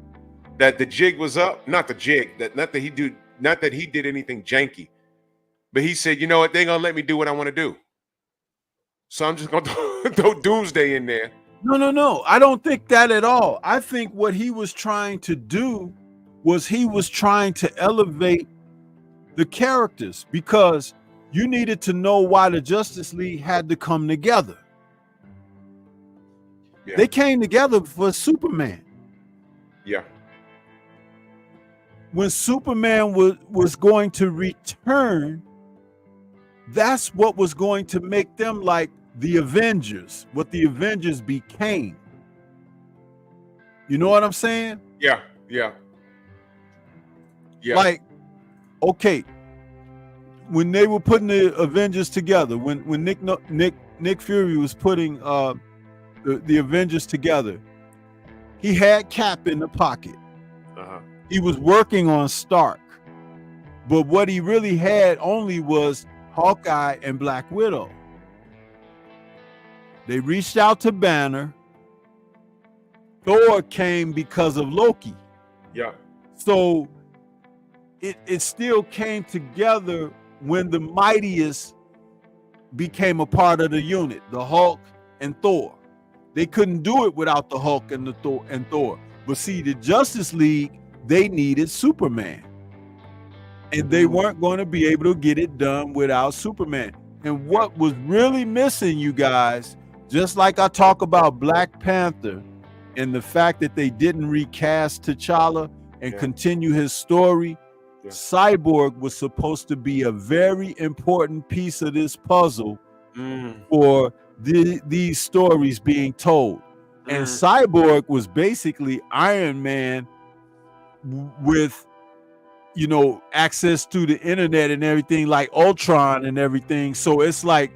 that the jig was up? Not the jig, not that he did anything janky, but he said, you know what, they ain't gonna let me do what I want to do. So I'm just gonna throw Doomsday in there. No. I don't think that at all. I think what he was trying to do was he was trying to elevate the characters, because you needed to know why the Justice League had to come together. Yeah. They came together for Superman. Yeah. When Superman was going to return, that's what was going to make them like the Avengers, what the Avengers became. You know what I'm saying? Yeah. Like, okay, when they were putting the Avengers together, when Nick Fury was putting the Avengers together, he had Cap in the pocket. He was working on Stark, but what he really had only was Hawkeye and Black Widow. They reached out to Banner. Thor came because of Loki. Yeah. So it still came together when the mightiest became a part of the unit, the Hulk and Thor. They couldn't do it without the Hulk and Thor. But see, the Justice League, they needed Superman. And they weren't going to be able to get it done without Superman. And what was really missing, you guys, just like I talk about Black Panther and the fact that they didn't recast T'Challa and continue his story, Cyborg was supposed to be a very important piece of this puzzle for these stories being told. And Cyborg was basically Iron Man with, you know, access to the internet and everything, like Ultron and everything. So it's like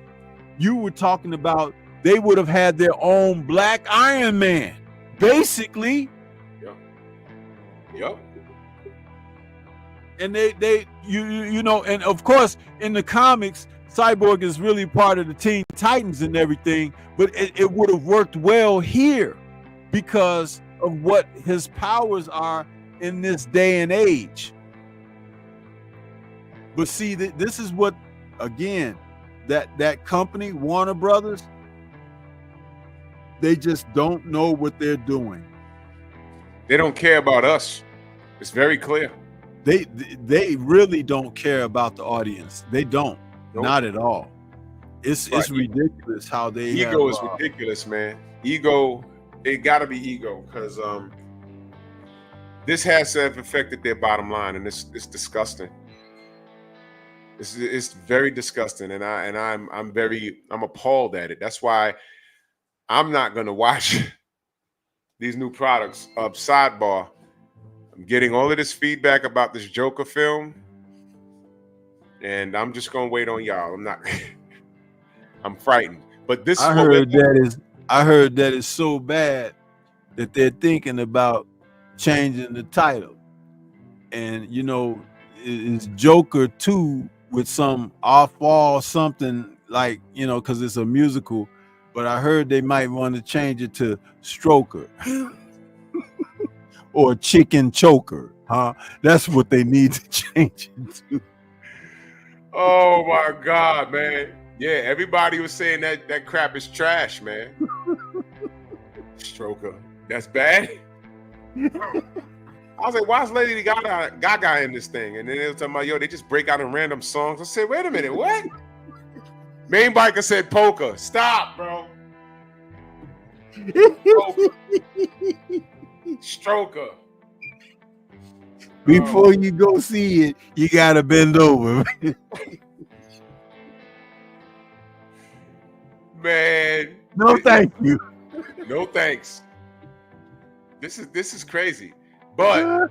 you were talking about, they would have had their own Black Iron Man, basically. Yep. And you know, and of course in the comics, Cyborg is really part of the Teen Titans and everything, but it would have worked well here because of what his powers are in this day and age. But see, this is what, again, that company, Warner Brothers, they just don't know what they're doing. They don't care about us. It's very clear. They really don't care about the audience. They don't. Nope. Not at all. It's ridiculous how they ego is ridiculous, man. Ego, it gotta be ego, because this has to have affected their bottom line, and it's disgusting. It's very disgusting, and I'm appalled at it. That's why I'm not gonna watch these new products. Sidebar, I'm getting all of this feedback about this Joker film, and I'm just gonna wait on y'all. I'm not. I'm frightened. But this I heard that it's so bad that they're thinking about changing the title, and you know, it's Joker 2 with some off-wall something, like, you know, because it's a musical. But I heard they might want to change it to Stroker or Chicken Choker, huh? That's what they need to change it to. Oh my God, man. Yeah, everybody was saying that crap is trash, man. Stroker. That's bad. I was like, why is Lady Gaga in this thing? And then they were talking about, yo, they just break out in random songs. I said, wait a minute, what? Main biker said poker. Stop, bro. Stroker. Before you go see it, you gotta bend over. Man. No, thank you. No thanks. This is crazy. But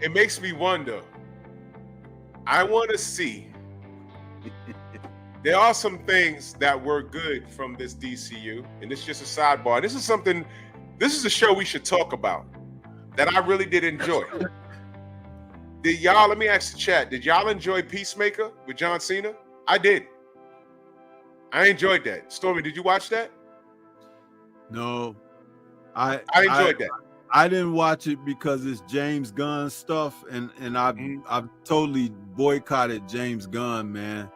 it makes me wonder. I want to see. There are some things that were good from this DCU, and it's just a sidebar. This is a show we should talk about that I really did enjoy. Let me ask the chat, did y'all enjoy Peacemaker with John Cena? I did. I enjoyed that. Stormy, did you watch that? No. I enjoyed that. I didn't watch it because it's James Gunn stuff, and I've totally boycotted James Gunn, man.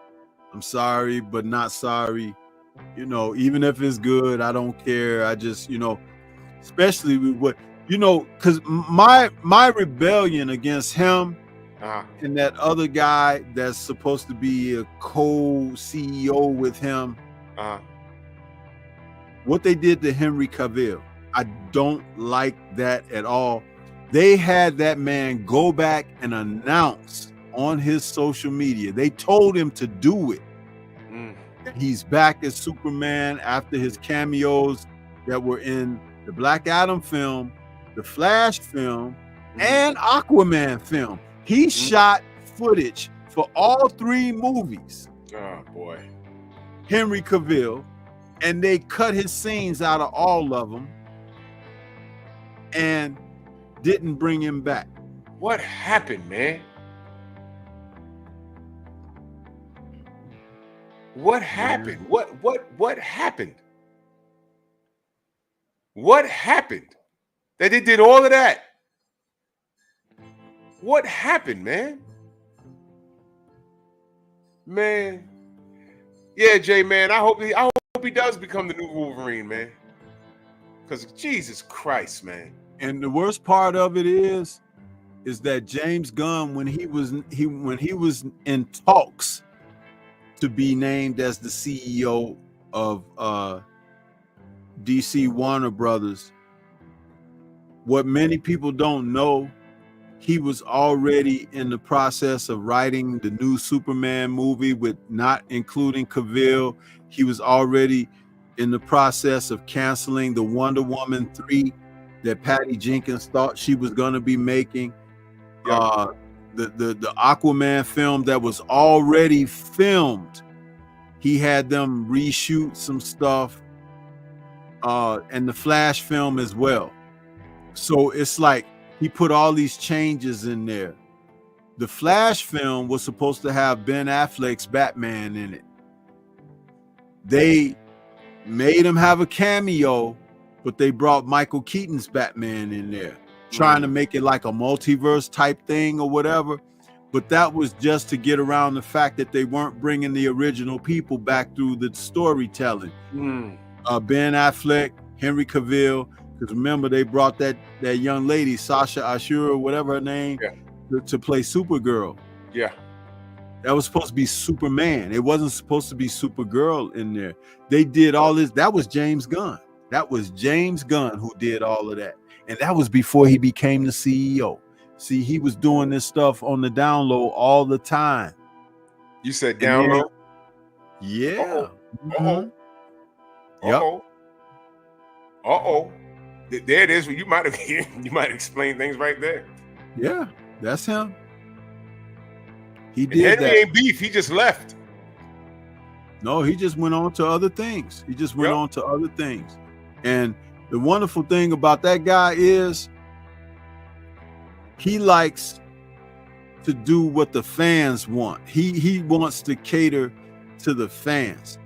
I'm sorry, but not sorry. You know, even if it's good, I don't care. I just, you know, especially with what, you know, because my rebellion against him and that other guy that's supposed to be a co-CEO with him, what they did to Henry Cavill, I don't like that at all. They had that man go back and announce on his social media. They told him to do it. He's back as Superman after his cameos that were in the Black Adam film, the Flash film, and Aquaman film. He shot footage for all 3 movies. Oh boy. Henry Cavill, and they cut his scenes out of all of them and didn't bring him back. What happened, man? What happened? What happened? What happened? That they did all of that? What happened, man? Man. Yeah, Jay, man. I hope he does become the new Wolverine, man. Because Jesus Christ, man. And the worst part of it is that James Gunn, when he was in talks to be named as the CEO of DC Warner Brothers, what many people don't know he was already in the process of writing the new Superman movie with not including Cavill. He was already in the process of canceling the Wonder Woman 3 that Patty Jenkins thought she was going to be making. Yep. The Aquaman film that was already filmed, he had them reshoot some stuff, and the Flash film as well. So it's like he put all these changes in there. The Flash film was supposed to have Ben Affleck's Batman in it. They made him have a cameo, but they brought Michael Keaton's Batman in there, trying to make it like a multiverse type thing or whatever. But that was just to get around the fact that they weren't bringing the original people back through the storytelling. Ben Affleck, Henry Cavill, because remember they brought that young lady, Sasha Ashura, whatever her name, to play Supergirl. Yeah. That was supposed to be Superman. It wasn't supposed to be Supergirl in there. They did all this. That was James Gunn. That was James Gunn who did all of that. And that was before he became the CEO. See, he was doing this stuff on the down low all the time. You said down low? Yeah. There it is. You might have explained things right there. Yeah, that's him. He did Henry that. ain't beef. He just left. No, he just went on to other things. He just went on to other things. And the wonderful thing about that guy is he likes to do what the fans want. He wants to cater to the fans.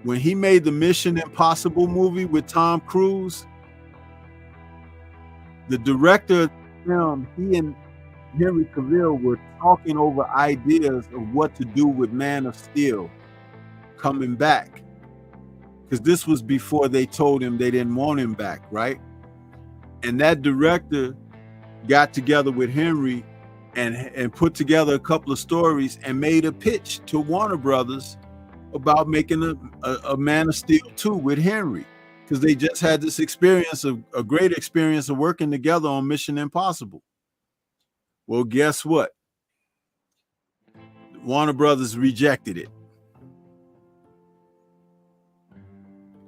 When he made the Mission Impossible movie with Tom Cruise, the director of the film, he and Henry Cavill were talking over ideas of what to do with Man of Steel coming back. Because this was before they told him they didn't want him back, right? And that director got together with Henry and put together a couple of stories and made a pitch to Warner Brothers about making a Man of Steel 2 with Henry, because they just had this experience of a great experience of working together on Mission Impossible. Well, guess what? Warner Brothers rejected it.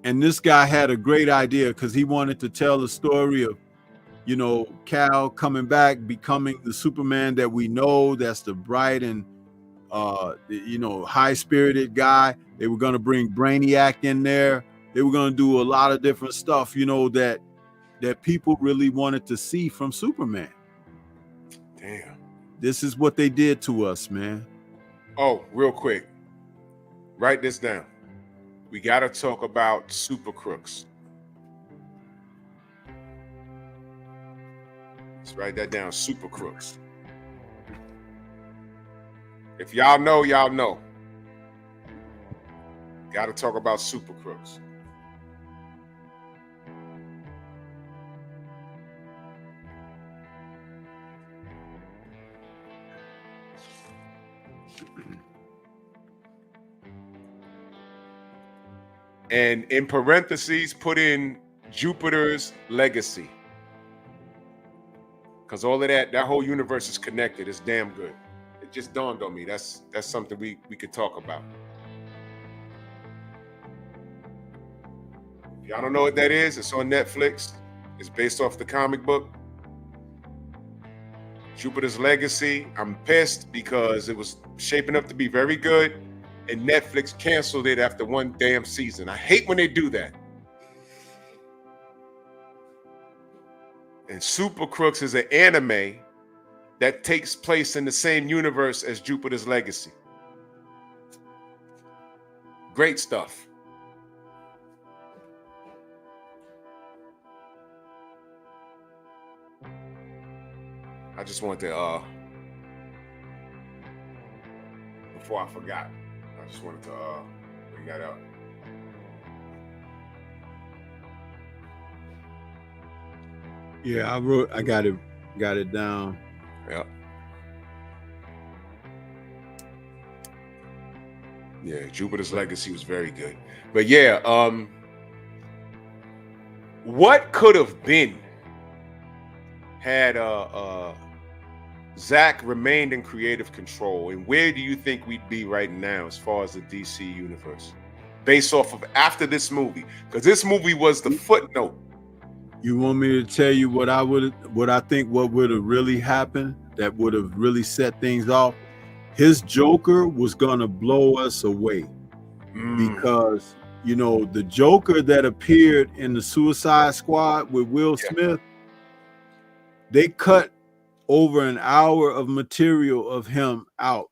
And this guy had a great idea because he wanted to tell the story of, you know, Cal coming back, becoming the Superman that we know, that's the bright and high-spirited guy. They were going to bring Brainiac in there. They were going to do a lot of different stuff, you know, that people really wanted to see from Superman. Damn. This is what they did to us, man. Oh, real quick. Write this down. We got to talk about Super Crooks. Let's write that down. Super Crooks. If y'all know, y'all know. Got to talk about Super Crooks. And in parentheses, put in Jupiter's legacy. Because all of that whole universe is connected. It's damn good. It just dawned on me. That's something we could talk about. If y'all don't know what that is, it's on Netflix. It's based off the comic book. Jupiter's Legacy. I'm pissed because it was shaping up to be very good, and Netflix canceled it after one damn season. I hate when they do that. And Super Crooks is an anime that takes place in the same universe as Jupiter's Legacy. Great stuff. I just want to, before I forgot, I just wanted to bring that up. Yeah, I got it down. Yeah. Yeah, Jupiter's Legacy was very good. But yeah, what could have been had Zach remained in creative control, and where do you think we'd be right now as far as the DC universe, based off of after this movie? Because this movie was the footnote. You want me to tell you what I think would have really happened that would have really set things off? His Joker was gonna blow us away because you know the Joker that appeared in the Suicide Squad with Will Smith, they cut over an hour of material of him out.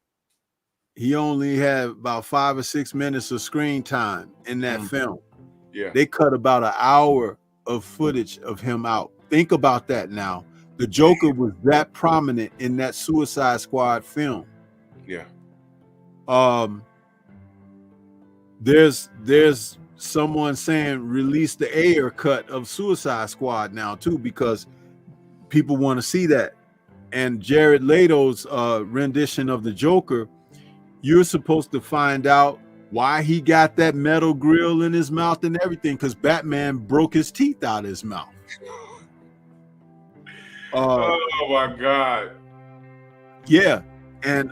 He only had about 5 or 6 minutes of screen time in that film. Yeah, they cut about an hour of footage of him out. Think about that now. The Joker was that prominent in that Suicide Squad film. Yeah. There's someone saying release the Ayer cut of Suicide Squad now too, because people want to see that. And Jared Leto's rendition of the Joker, you're supposed to find out why he got that metal grill in his mouth and everything, because Batman broke his teeth out of his mouth. Oh my God. Yeah. And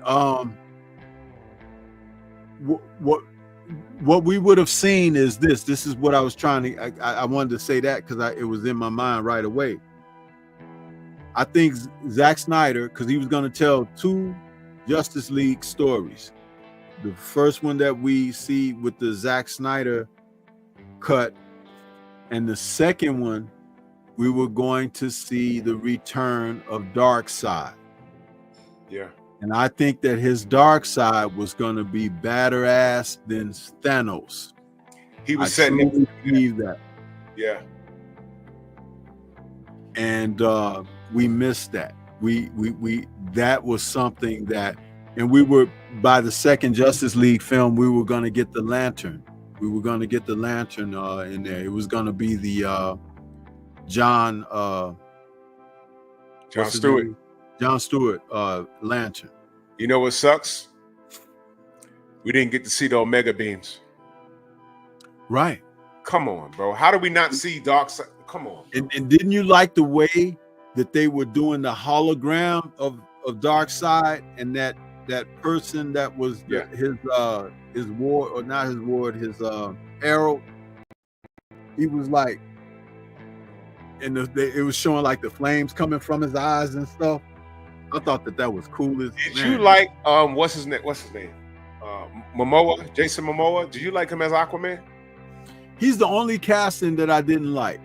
what we would have seen is this is what I was trying to I wanted to say that because it was in my mind right away. I think Zack Snyder, because he was going to tell 2 Justice League stories. The first one that we see with the Zack Snyder cut, and the second one, we were going to see the return of Darkseid. Yeah. And I think that his Darkseid was going to be badder ass than Thanos. He was setting it. Believe that. Yeah. And we missed that. We that was something that, and we were, by the second Justice League film, we were going to get the Lantern. We were going to get the Lantern in there. It was going to be the John Stewart. John Stewart Lantern. You know what sucks? We didn't get to see the Omega beams. Right. Come on, bro. How do we not see Darkseid? Come on. And didn't you like the way that they were doing the hologram of Darkseid, and that person that was his ward, or not his ward, his herald? He was like, and it was showing like the flames coming from his eyes and stuff. I thought that was cool as Did you like what's his name? Momoa, Jason Momoa? Did you like him as Aquaman? He's the only casting that I didn't like.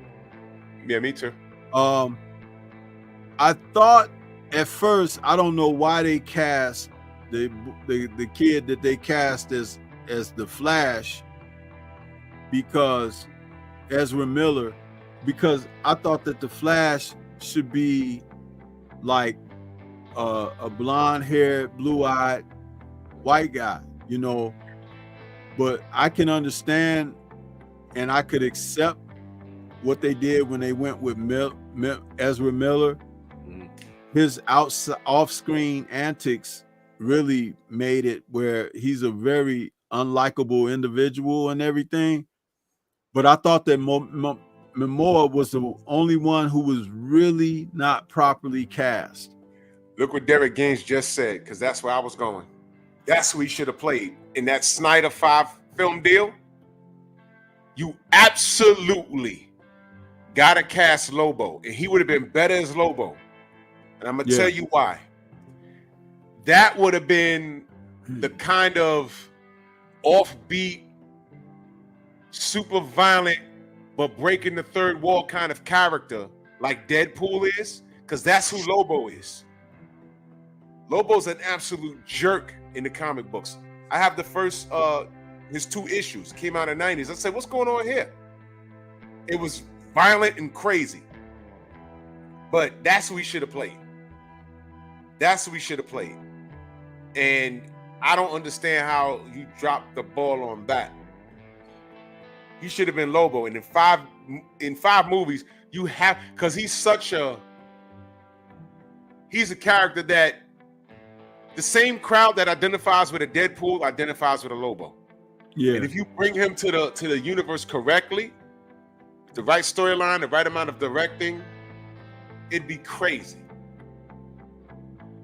Yeah, me too. I thought at first, I don't know why they cast the kid that they cast as the Flash, because Ezra Miller, because I thought that the Flash should be like a blonde-haired, blue-eyed white guy, you know. But I can understand and I could accept what they did when they went with Ezra Miller. His off-screen antics really made it where he's a very unlikable individual and everything. But I thought that Momoa was the only one who was really not properly cast. Look what Derek Gaines just said, because that's where I was going. That's who he should have played in that Snyder 5 film deal. You absolutely gotta cast Lobo, and he would have been better as Lobo. And I'm gonna tell you why. That would have been the kind of offbeat, super violent, but breaking the third wall kind of character like Deadpool is, because that's who Lobo is. Lobo's an absolute jerk in the comic books. I have the first his 2 issues, came out in the 90s. I said, what's going on here? It was violent and crazy. But that's who he should have played. That's who he should have played. And I don't understand how you dropped the ball on that. He should have been Lobo. And in five movies, you have, because he's a character that the same crowd that identifies with a Deadpool identifies with a Lobo. Yeah. And if you bring him to the universe correctly, the right storyline, the right amount of directing, it'd be crazy.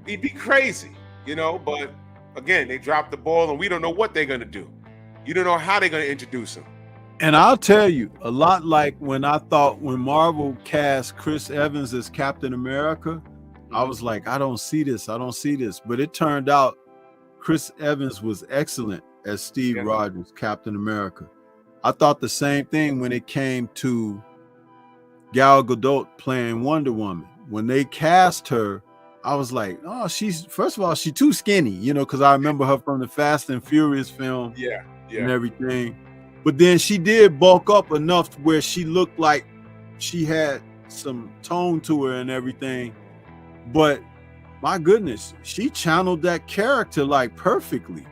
he'd be crazy, you know. But again, they dropped the ball, and we don't know what they're gonna do. You don't know how they're gonna introduce him. And I'll tell you, a lot like when Marvel cast Chris Evans as Captain America, I was like, I don't see this. But it turned out Chris Evans was excellent as Steve Rogers, Captain America. I thought the same thing when it came to Gal Gadot playing Wonder Woman. When they cast her, I was like, oh, she's too skinny, you know, because I remember her from the Fast and Furious film and everything. But then she did bulk up enough where she looked like she had some tone to her and everything. But my goodness, she channeled that character like perfectly.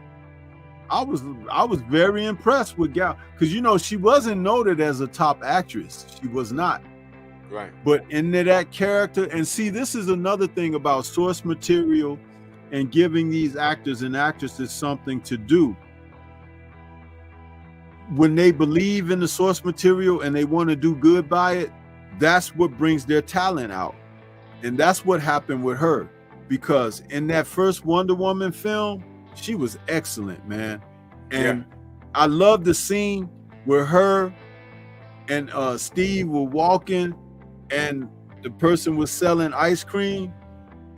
I was very impressed with Gal, because you know she wasn't noted as a top actress. She was not. Right. But into that character, and see, this is another thing about source material and giving these actors and actresses something to do. When they believe in the source material and they want to do good by it, that's what brings their talent out. And that's what happened with her, because in that first Wonder Woman film, she was excellent, man. And I love the scene where her and Steve were walking and the person was selling ice cream,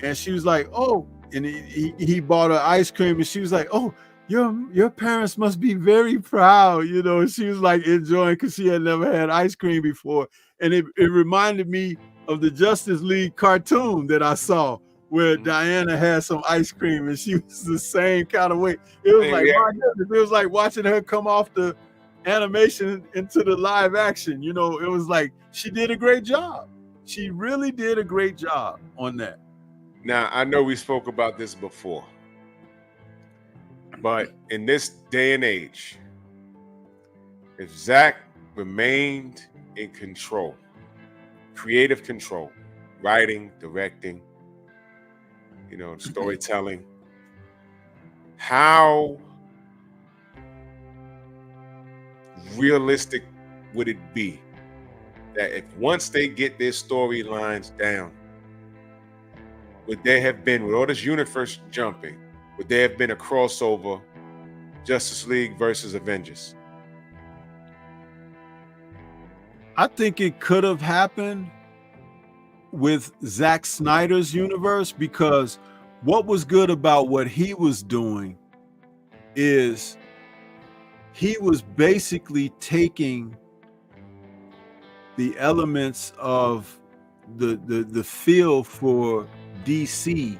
and she was like, oh, and he bought her ice cream, and she was like, oh, your parents must be very proud, you know. And she was like enjoying, because she had never had ice cream before. And it reminded me of the Justice League cartoon that I saw, where Diana had some ice cream and she was the same kind of way. It was like, my goodness, it was like watching her come off the animation into the live action. You know, it was like she did a great job. She really did a great job on that. Now, I know we spoke about this before, but in this day and age, if Zach remained in control, creative control, writing, directing, you know, storytelling, how realistic would it be that if once they get their storylines down, would there have been, with all this universe jumping, would there have been a crossover Justice League versus Avengers? I think it could have happened with Zack Snyder's universe, because what was good about what he was doing is he was basically taking the elements of the feel for DC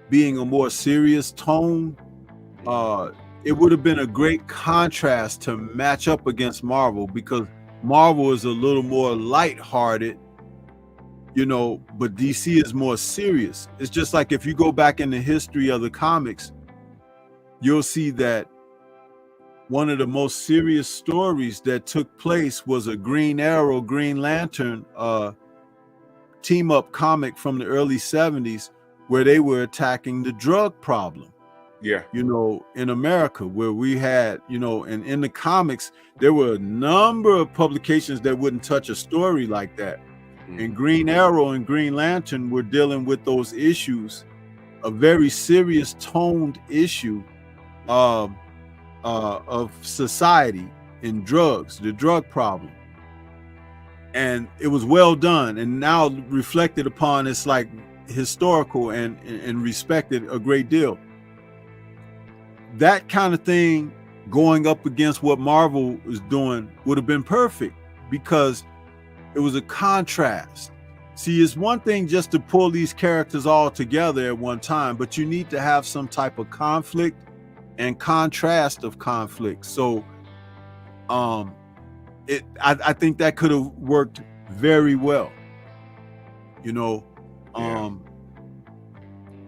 being a more serious tone. It would have been a great contrast to match up against Marvel, because Marvel is a little more lighthearted, you know, but DC is more serious. It's just like if you go back in the history of the comics, you'll see that one of the most serious stories that took place was a Green Arrow, Green Lantern team-up comic from the early 70s, where they were attacking the drug problem. Yeah. You know, in America, where we had, you know, and in the comics, there were a number of publications that wouldn't touch a story like that. And Green Arrow and Green Lantern were dealing with those issues, a very serious toned issue of society and drugs, the drug problem. And it was well done, and now reflected upon, it's like historical and respected a great deal. That kind of thing going up against what Marvel is doing would have been perfect, because it was a contrast. See, it's one thing just to pull these characters all together at one time, but you need to have some type of conflict and contrast of conflict. So I think that could have worked very well, you know.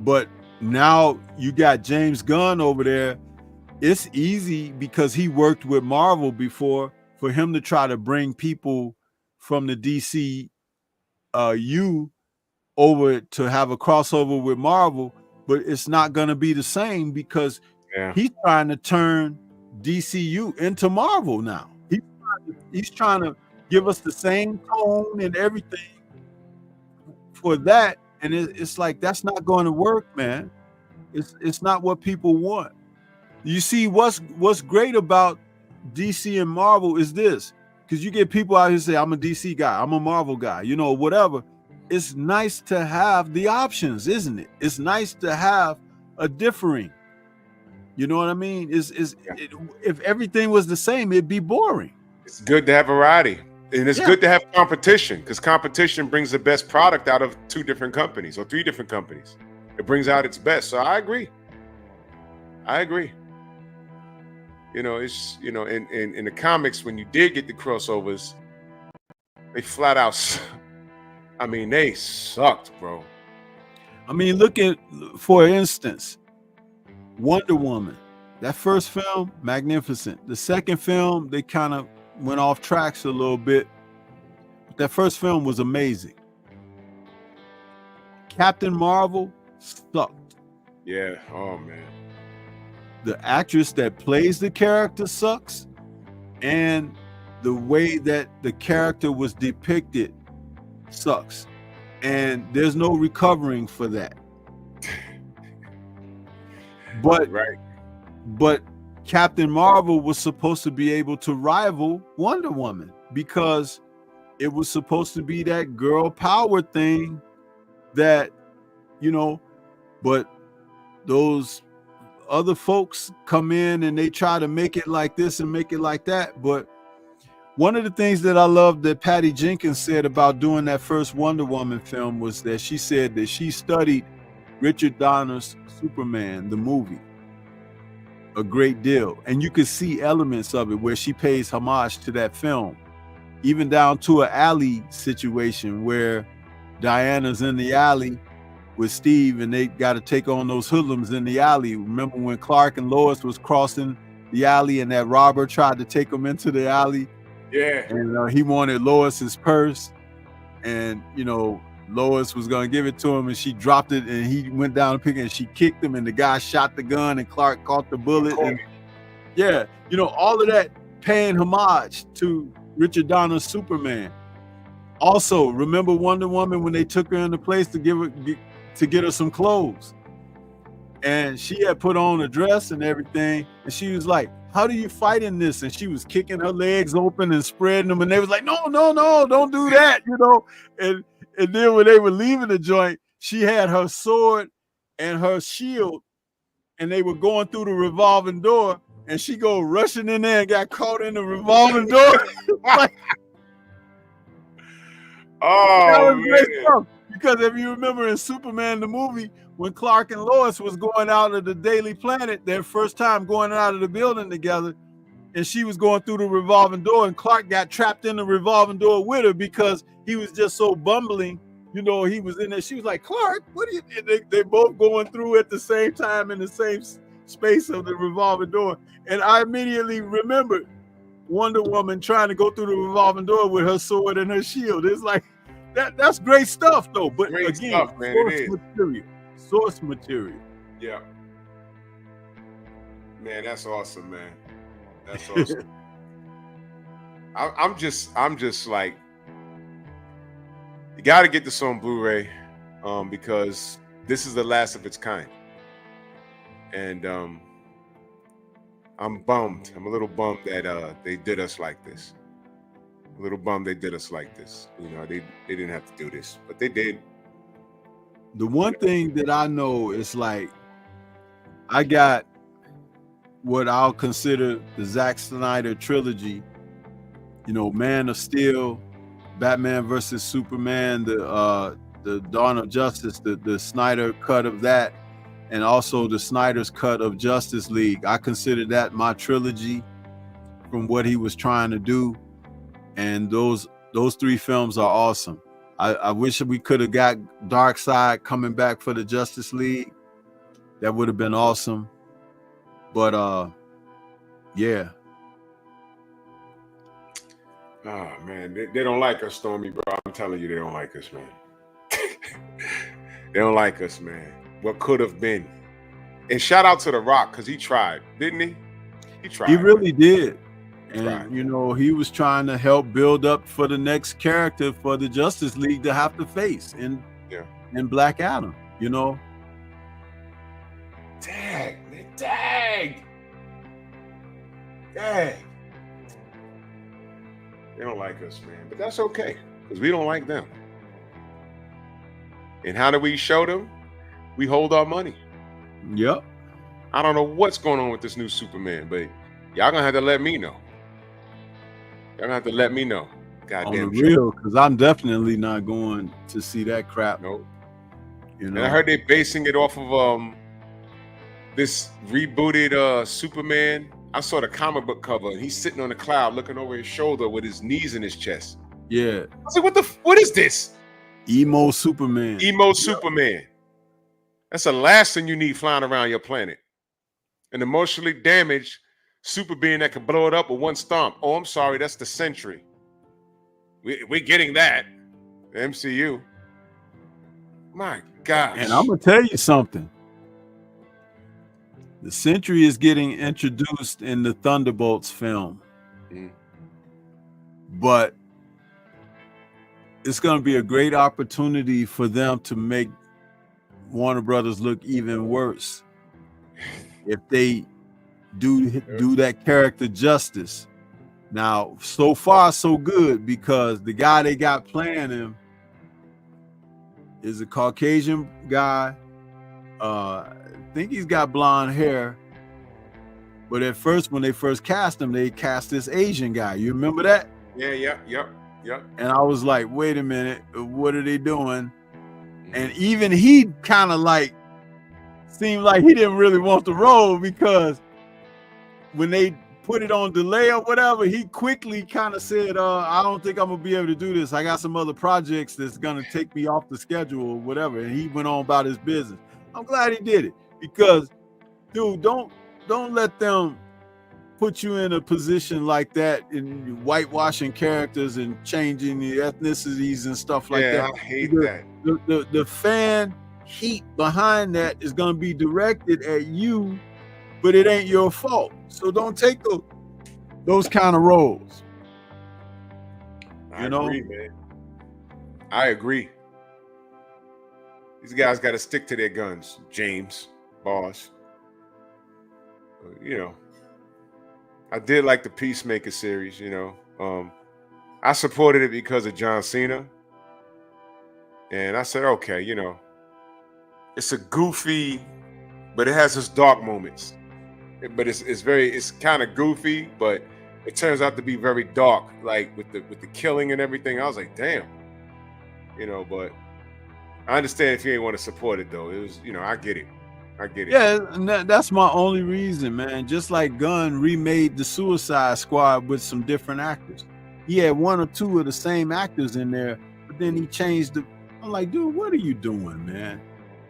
But now you got James Gunn over there. It's easy, because he worked with Marvel before, for him to try to bring people from the DCU over to have a crossover with Marvel, but it's not going to be the same, because he's trying to turn DCU into Marvel now. He's trying to give us the same tone and everything for that, And it's like, that's not going to work, man. It's not what people want. You see, what's great about DC and Marvel is this, because you get people out here say, I'm a DC guy, I'm a Marvel guy, you know, whatever. It's nice to have the options, isn't it? It's nice to have a differing. You know what I mean? If everything was the same, it'd be boring. It's good to have variety. And it's good to have competition, because competition brings the best product out of 2 different companies or 3 different companies. It brings out its best. So I agree. You know, it's, you know, in the comics, when you did get the crossovers, they flat out, I mean, they sucked, bro. I mean, look at, for instance, Wonder Woman. That first film, magnificent. The second film, they kind of went off tracks a little bit. But that first film was amazing. Captain Marvel sucked. Yeah. Oh, man. The actress that plays the character sucks, and the way that the character was depicted sucks, and there's no recovering for that. But Captain Marvel was supposed to be able to rival Wonder Woman, because it was supposed to be that girl power thing that, you know, but those other folks come in and they try to make it like this and make it like that. But one of the things that I love that Patty Jenkins said about doing that first Wonder Woman film was that she said that she studied Richard Donner's Superman, the movie, a great deal. And you could see elements of it where she pays homage to that film, even down to an alley situation where Diana's in the alley with Steve and they got to take on those hoodlums in the alley. Remember when Clark and Lois was crossing the alley and that robber tried to take them into the alley? Yeah. And he wanted Lois's purse, and, you know, Lois was going to give it to him, and she dropped it, and he went down to pick it, and she kicked him, and the guy shot the gun, and Clark caught the bullet. And yeah, you know, all of that paying homage to Richard Donner's Superman. Also, remember Wonder Woman when they took her into place to get her some clothes, and she had put on a dress and everything, and she was like, how do you fight in this? And she was kicking her legs open and spreading them, and they was like, no, don't do that, you know. And then when they were leaving the joint, she had her sword and her shield, and they were going through the revolving door, and she go rushing in there and got caught in the revolving door. Like, oh, man. Because if you remember in Superman the movie, when Clark and Lois was going out of the Daily Planet, their first time going out of the building together, and she was going through the revolving door, and Clark got trapped in the revolving door with her because he was just so bumbling. You know, he was in there. She was like, Clark, what are you? And they both going through at the same time in the same space of the revolving door. And I immediately remembered Wonder Woman trying to go through the revolving door with her sword and her shield. It's like, that's great stuff, though. But great again, stuff, man. Source material. Yeah. Man, that's awesome, man. That's awesome. I'm just like, you got to get this on Blu-ray, because this is the last of its kind. And I'm bummed. I'm a little bummed that they did us like this. A little bummed they did us like this. You know, they didn't have to do this, but they did. The one thing that I know is, like, I got what I'll consider the Zack Snyder trilogy. You know, Man of Steel, Batman versus Superman, the Dawn of Justice, the Snyder cut of that, and also the Snyder's cut of Justice League. I consider that my trilogy from what he was trying to do. And those 3 films are awesome. I wish we could have got Darkseid coming back for the Justice League. That would have been awesome. But yeah. Oh man, they don't like us, Stormy, bro. I'm telling you, they don't like us, man. They don't like us, man. What could have been. And shout out to The Rock, because he tried, didn't he? He tried. He really did. And, right. You know, he was trying to help build up for the next character for the Justice League to have to face. And, and Black Adam, you know. Dang, man, dang. They don't like us, man, but that's okay because we don't like them. And how do we show them? We hold our money. Yep. I don't know what's going on with this new Superman, but y'all gonna have to let me know. Y'all gonna have to let me know. Goddamn. On the real, because I'm definitely not going to see that crap. Nope. You And know, I heard they're basing it off of this rebooted Superman. I saw the comic book cover, and he's sitting on a cloud, looking over his shoulder with his knees in his chest. yeah, I was like, what is this? emo Superman. Emo Superman. That's the last thing you need flying around your planet. An emotionally damaged super being that can blow it up with one stomp. Oh, I'm sorry, that's the Sentry. We're getting that. The MCU. My gosh. And I'm gonna tell you something. The Sentry is getting introduced in the Thunderbolts film, but it's going to be a great opportunity for them to make Warner Brothers look even worse if they do that character justice. Now, so far, so good, because the guy they got playing him is a Caucasian guy. I think he's got blonde hair, but at first, when they first cast him, they cast this Asian guy. You remember that? Yeah. And I was like, wait a minute, what are they doing? And even he kind of like seemed like he didn't really want the role, because when they put it on delay or whatever, he quickly kind of said, I don't think I'm gonna be able to do this. I got some other projects that's gonna take me off the schedule or whatever. And he went on about his business. I'm glad he did it, because dude, don't let them put you in a position like that in whitewashing characters and changing the ethnicities and stuff like that. I hate that. The fan heat behind that is going to be directed at you, but it ain't your fault. So don't take those kind of roles. I agree, man. I agree. These guys got to stick to their guns. James, boss. You know, I did like the Peacemaker series, you know. I supported it because of John Cena. And I said, okay, you know, it's a goofy, but it has its dark moments. But it's kind of goofy, but it turns out to be very dark, like with the killing and everything. I was like, damn. You know, but I understand if you ain't want to support it though. It was, you know, I get it. Yeah, and that's my only reason, man. Just like Gunn remade the Suicide Squad with some different actors. He had one or two of the same actors in there, but then he changed the. I'm like, dude, what are you doing, man?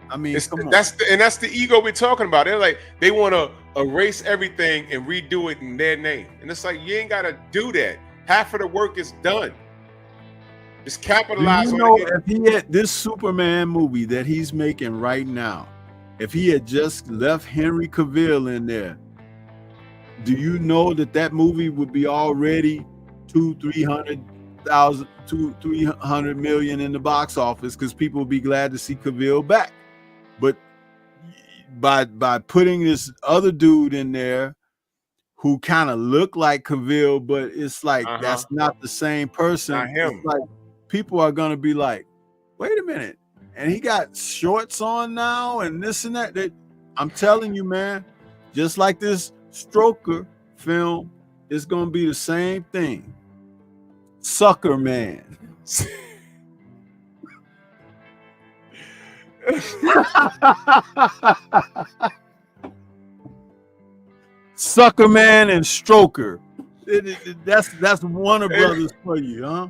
I mean, come on. That's the ego we're talking about. They're like, they want to erase everything and redo it in their name, and it's like, you ain't got to do that. Half of the work is done. Just capitalize on it. If he had this Superman movie that he's making right now, if he had just left Henry Cavill in there, do you know that movie would be already 300 million in the box office, because people would be glad to see Cavill back. But by putting this other dude in there who kind of looked like Cavill, but it's like that's not the same person. Not him. It's like people are gonna be like, wait a minute, and he got shorts on now and this and that. I'm telling you, man, just like this Stroker film, it's gonna be the same thing. Sucker Man. Sucker Man and Stroker. That's Warner Brothers for you, huh?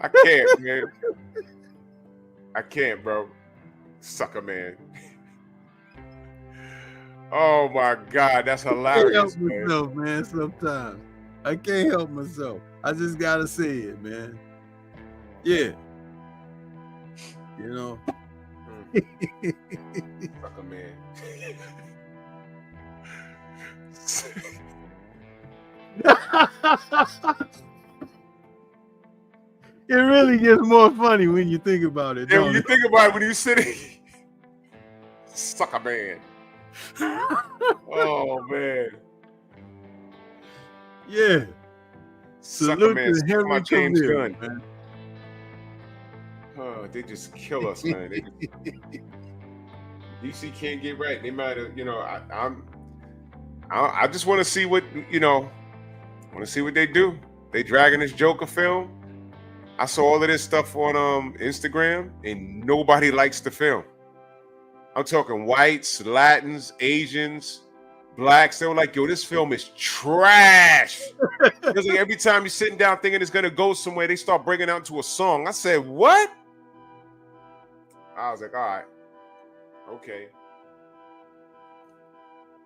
I can't, man. I can't, bro. Sucker Man. Oh my God, that's hilarious. I can't help myself, man. Sometimes I can't help myself. I just gotta say it, man. Yeah. You know. Sucker Man. It really gets more funny when you think about it. And when you think about it, when you sitting, sucker man. Oh man. Yeah. Sucker Salute man. to Henry My James Cavill, Gunn. man. Oh, they just kill us, man. DC can't get right. They might have, I just want to see what, want to see what they do. They dragging this Joker film. I saw all of this stuff on Instagram, and nobody likes the film. I'm talking whites, Latins, Asians, blacks. They were like, yo, this film is trash. Because like every time you're sitting down thinking it's going to go somewhere, they start breaking out into a song. I said, what? I was like, all right. Okay.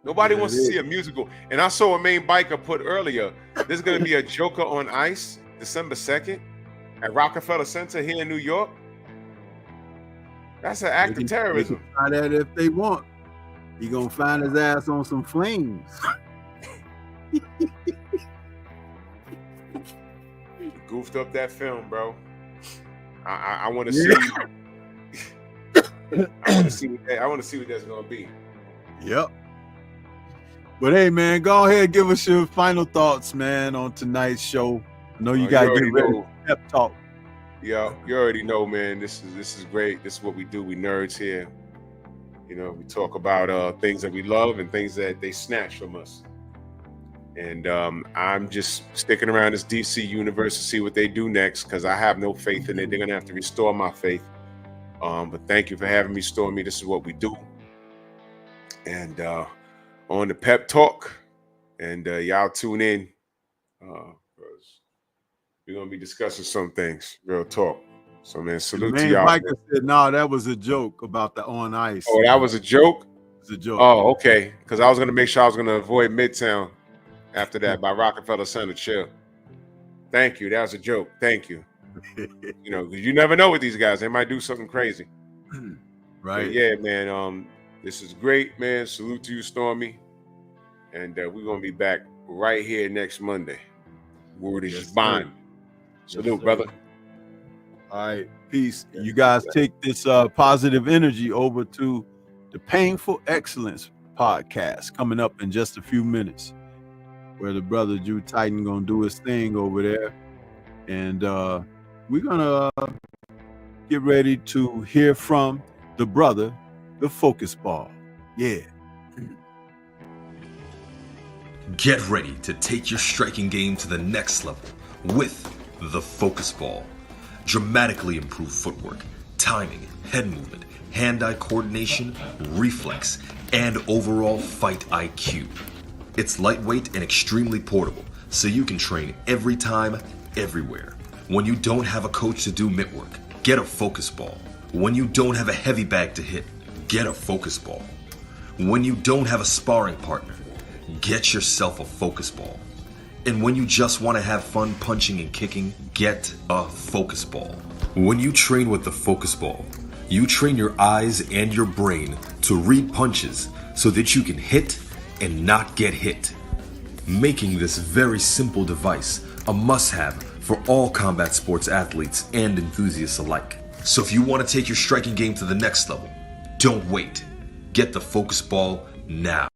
Nobody wants to see a musical. And I saw a main biker put earlier, there's going to be a Joker on Ice December 2nd at Rockefeller Center here in New York. That's an act of terrorism. They can try that if they want. He gonna find his ass on some flames. Goofed up that film, bro. I want to see. I want to see what that's gonna be. Yep. But hey, man, go ahead, give us your final thoughts, man, on tonight's show. I know you gotta get ready for pep talk. Yeah, you already know, man. This is great. This is what we do. We nerds here. We talk about things that we love and things that they snatch from us. And I'm just sticking around this DC universe to see what they do next, because I have no faith in it. They're gonna have to restore my faith. But thank you for having me, Stormy. This is what we do. And on the pep talk, and y'all tune in. We're gonna be discussing some things, real talk. So, man, salute to y'all. Michael said, "No, that was a joke about the on ice." Oh, that was a joke. It's a joke. Oh, okay. Because I was gonna make sure I was gonna avoid Midtown after that by Rockefeller Center. Chill. Thank you. That was a joke. Thank you. Because you never know with these guys. They might do something crazy. Right. But yeah, man. This is great, man. Salute to you, Stormy. And we're gonna be back right here next Monday. Word is bond. Salute, brother. All right, peace. You guys take this positive energy over to the Painful Excellence podcast coming up in just a few minutes, where the brother Drew Titan gonna do his thing over there, and we're gonna get ready to hear from the brother, the Focus Ball. Yeah. Get ready to take your striking game to the next level with the Focus Ball. Dramatically improved footwork, timing, head movement, hand-eye coordination, reflex, and overall fight IQ. It's lightweight and extremely portable, so you can train every time, everywhere. When you don't have a coach to do mitt work, get a Focus Ball. When you don't have a heavy bag to hit, get a Focus Ball. When you don't have a sparring partner, get yourself a Focus Ball. And when you just want to have fun punching and kicking, get a Focus Ball. When you train with the Focus Ball, you train your eyes and your brain to read punches so that you can hit and not get hit, making this very simple device a must-have for all combat sports athletes and enthusiasts alike. So if you want to take your striking game to the next level, don't wait. Get the Focus Ball now.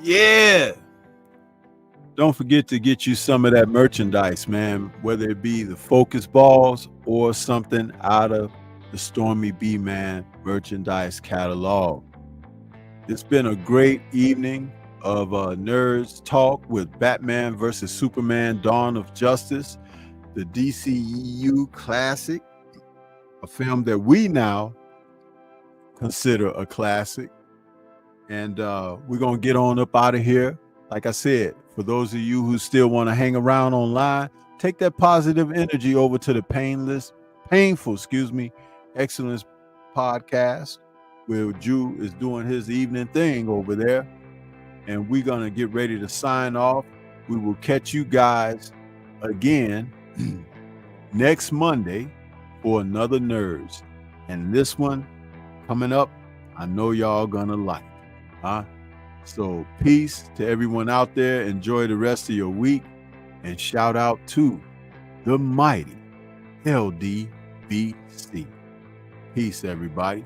Yeah. Don't forget to get you some of that merchandise, man, whether it be the focus balls or something out of the Stormybman merchandise catalog. It's been a great evening of Nerds Talk with Batman versus Superman Dawn of Justice, the DCEU classic, a film that we now consider a classic. And we're going to get on up out of here. Like I said, for those of you who still want to hang around online, take that positive energy over to the Painful Excellence podcast, where Drew is doing his evening thing over there. And we're going to get ready to sign off. We will catch you guys again next Monday for another Nerds. And this one coming up, I know y'all gonna like. So peace to everyone out there. Enjoy the rest of your week, and shout out to the mighty LDBC. Peace, everybody.